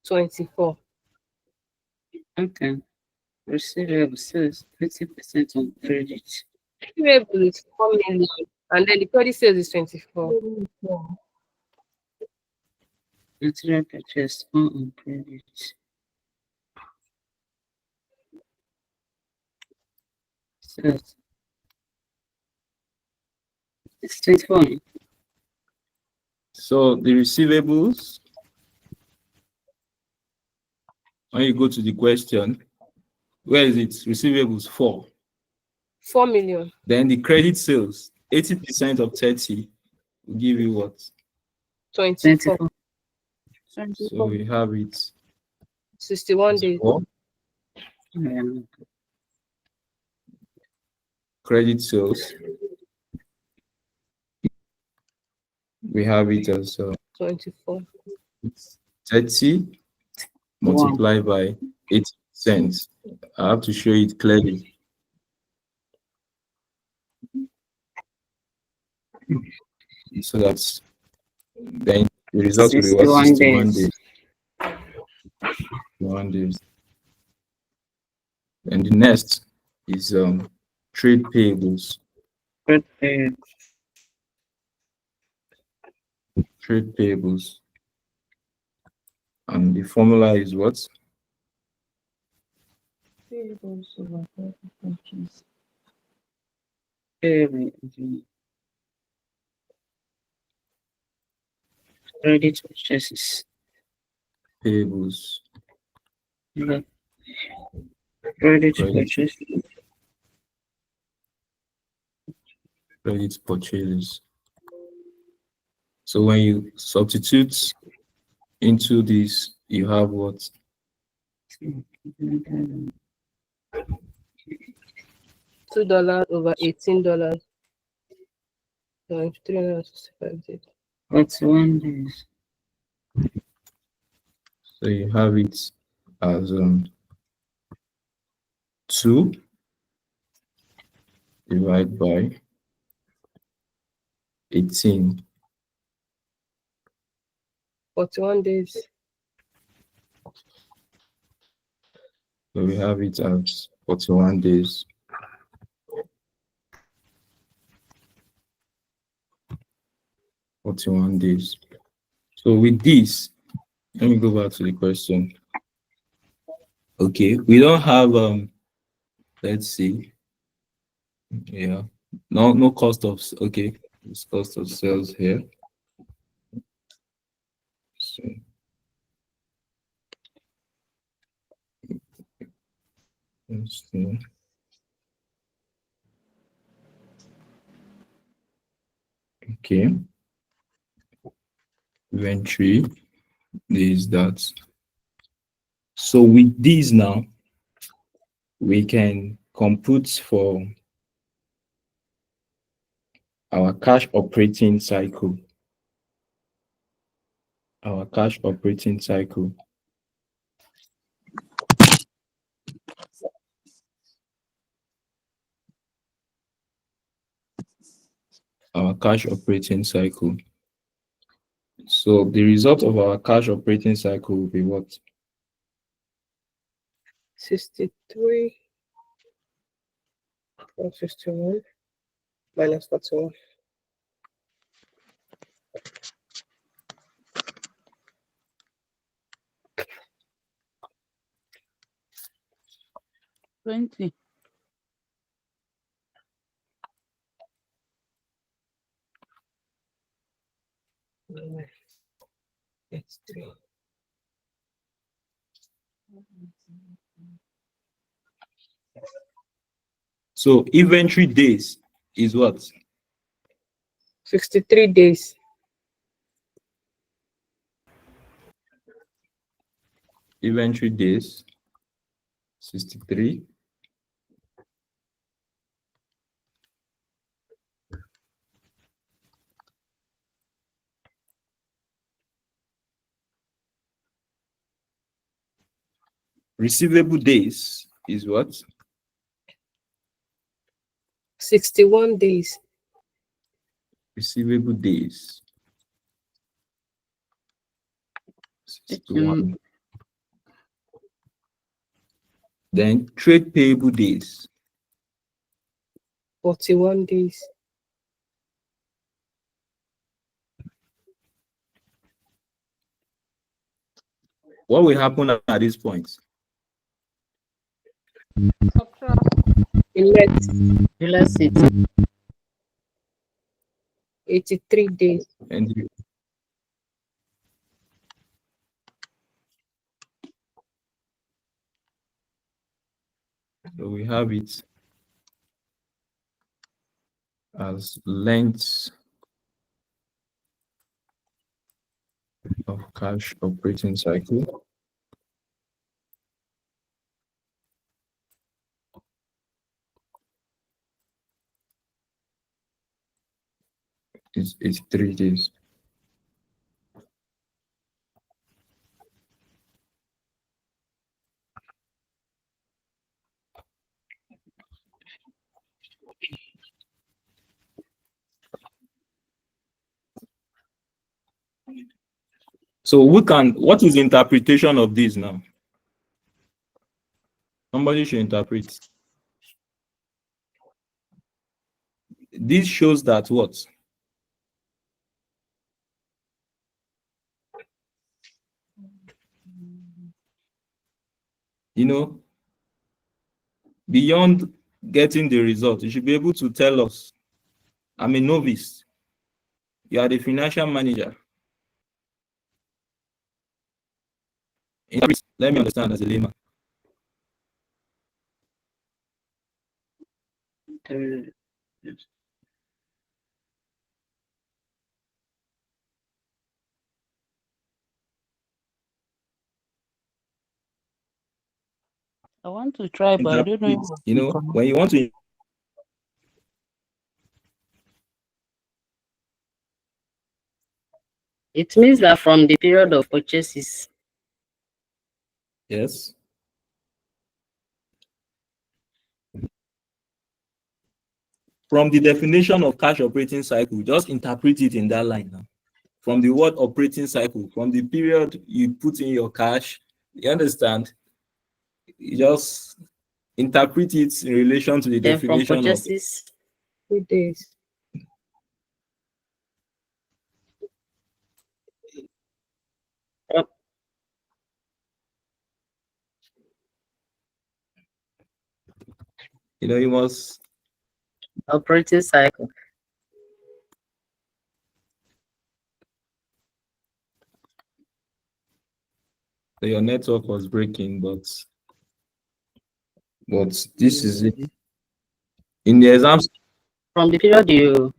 24. Okay. Receivable sales 50% on credit. Receivable is 4 million. And then the credit sales is 24. Material purchase on credit. Sales. It's 24. So the receivables, when you go to the question, where is it? Receivables 4. 4 million. Then the credit sales, 80% of 30 will give you what? 24. 24. So we have it 61 days. 4. Yeah. Credit sales, we have it as 24. 30 multiplied by 80%. I have to show it clearly. So that's then the result will be what? 61 days. 61 days. And the next is trade payables. Trade payables. And the formula is what? Payables over purchase. Credit purchases. Payables. Yeah. Credit purchases. Credit purchases. So when you substitute into this, you have what? $2 over $18 times 365 days. What's 1 days? So you have it as 2 divided by 18. 41 days. So we have it as 41 days. So with this, let me go back to the question. Okay, we don't have let's see. Yeah, no cost of, okay, it's cost of sales here. So let's see. Okay, inventory is that. So with these now, we can compute for our cash operating cycle. Our cash operating cycle. Our cash operating cycle. So the result of our cash operating cycle will be what? 63 plus 61 minus 41. $20. It's 3. So inventory days is what? 63 days. Inventory days 63. Receivable days is what? 61 days. Receivable days 61. Then trade payable days 41 days. What will happen at this point? Subtract. Let's see. 83 days. And so we have it as length of cash operating cycle is 3 days. So what is the interpretation of this now? Somebody should interpret. This shows that what? You know, beyond getting the result, you should be able to tell us, I'm a novice. You are the financial manager. Let me understand as a layman. I want to try, but I don't know interpret, what you to know, come. when you want to, It means that from the period of purchases, yes, from the definition of cash operating cycle, just interpret it in that line now. From the word operating cycle, from the period you put in your cash, you understand? You just interpret it in relation to the then from definition of, purchases, 3 days. uh, you must, operating cycle. your network was breaking, but this is it. In the exams, From the period you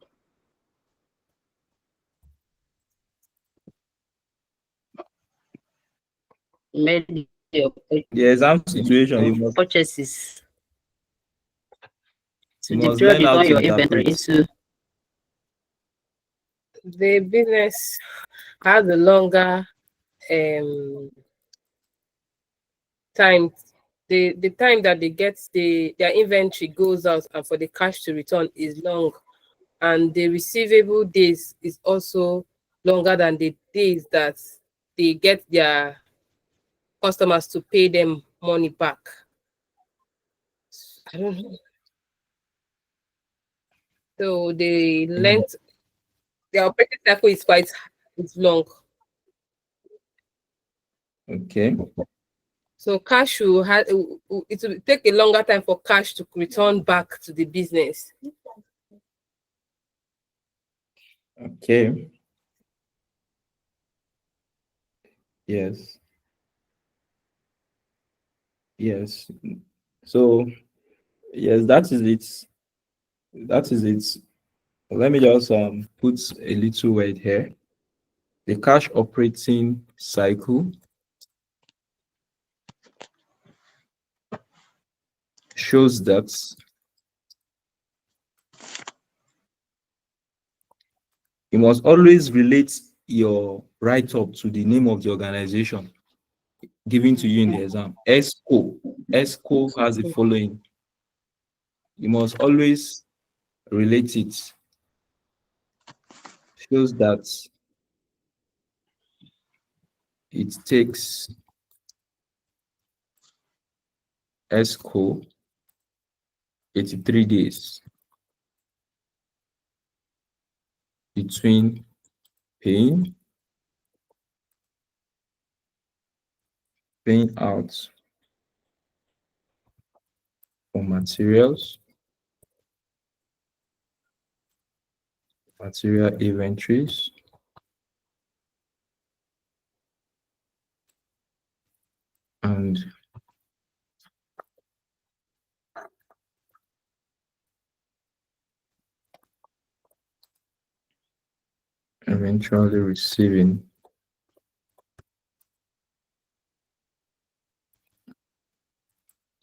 made your the exam situation, purchases you to the must period learn you how turn to your inventory interpret. into The business has a longer time. The time that they get their inventory goes out and for the cash to return is long, and the receivable days is also longer than the days that they get their customers to pay them money back. I don't know. So the length, the operating cycle is quite, it's long. Okay. So cash will have, it will take a longer time for cash to return back to the business. Okay. Yes. Yes. So yes, that is it. That is it. Let me just put a little word here. The cash operating cycle shows that you must always relate your write-up to the name of the organization given to you in the exam. ESCO. ESCO has the following. You must always relate it. Shows that it takes ESCO 83 days between paying out for materials, material inventories, and eventually receiving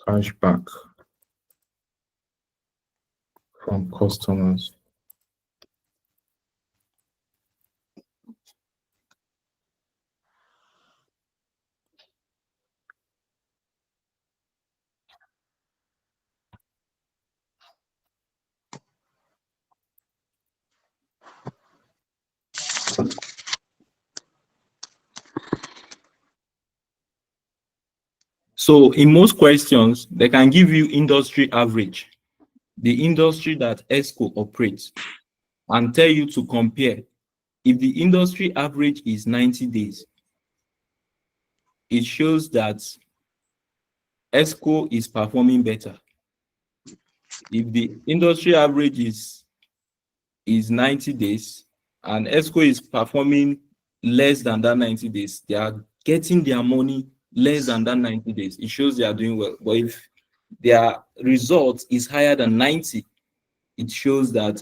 cash back from customers. So in most questions, they can give you industry average, the industry that ESCO operates, and tell you to compare. If the industry average is 90 days, it shows that ESCO is performing better. If the industry average is 90 days and ESCO is performing less than that 90 days, they are getting their money less than that 90 days. It shows they are doing well. But if their result is higher than 90, it shows that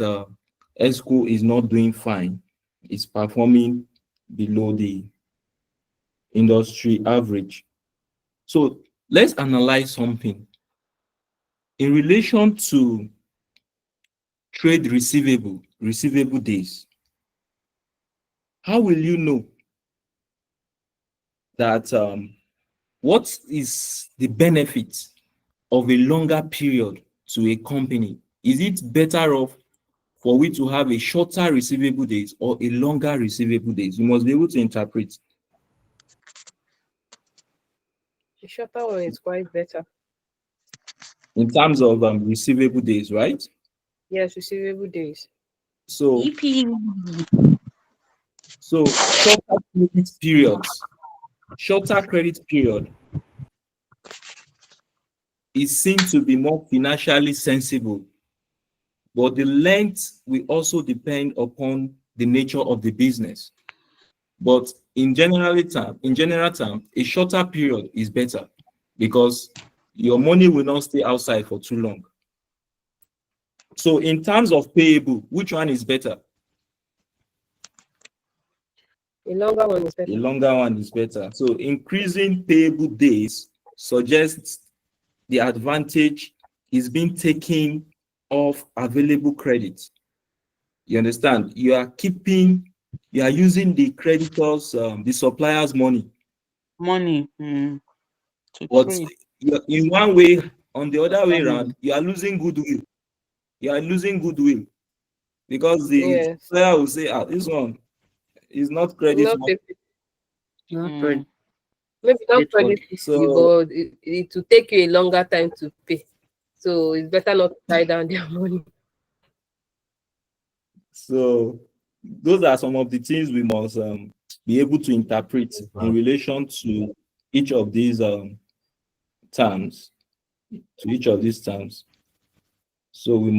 ESCO is not doing fine. It's performing below the industry average. So let's analyze something in relation to trade receivable days. How will you know that what is the benefit of a longer period to a company? Is it better off for we to have a shorter receivable days or a longer receivable days? You must be able to interpret. The shorter one is quite better. In terms of receivable days, right? Yes, receivable days. So shorter credit period is seen to be more financially sensible, but the length will also depend upon the nature of the business. But in general term, a shorter period is better because your money will not stay outside for too long. So in terms of payable, which one is better? A longer one is better. A longer one is better. So increasing payable days suggests the advantage is being taken off available credit. You understand? You are using the creditors, the suppliers' money. To But trade. in one way, on the other way around, you are losing goodwill. You are losing goodwill because the supplier will say, this one is not credit. Not pay. Not credit. Maybe not credit So, you, but it will take you a longer time to pay. So it's better not to tie down their money. So those are some of the things we must be able to interpret in relation to each of these terms, So we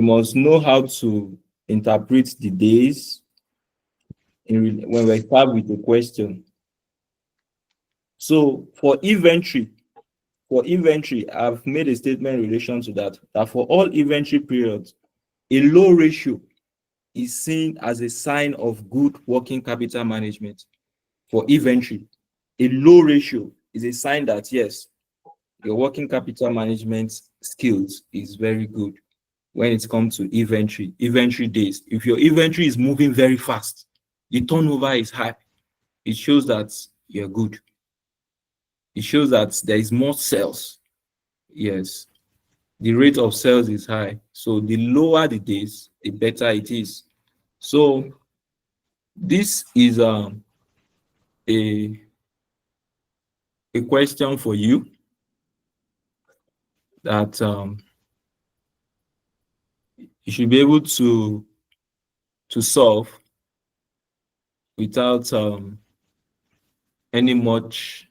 must know how to interpret the days when we start with a question. So for inventory, I've made a statement in relation to that for all inventory periods, a low ratio is seen as a sign of good working capital management. For inventory, a low ratio is a sign that yes, your working capital management skills is very good when it comes to inventory days. If your inventory is moving very fast, the turnover is high, it shows that you're good. It shows that there is more sales. Yes, the rate of sales is high. So the lower the days, the better it is. So this is a question for you that you should be able to solve without any much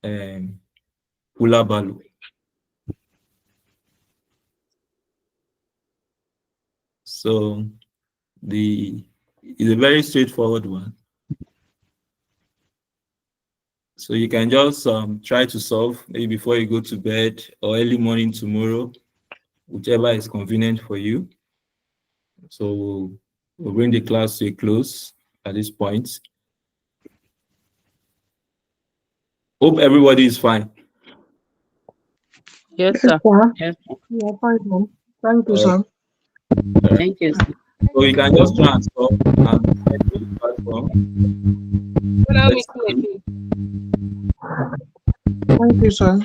hula baloo. So it's a very straightforward one. So you can just try to solve maybe before you go to bed or early morning tomorrow, whichever is convenient for you. So we'll bring the class to a close at this point. Hope everybody is fine. Yes, sir. Yes. Yeah, fine. Thank you, sir. Thank you, sir. So you can just try and stop and enter the platform. Thank you, sir.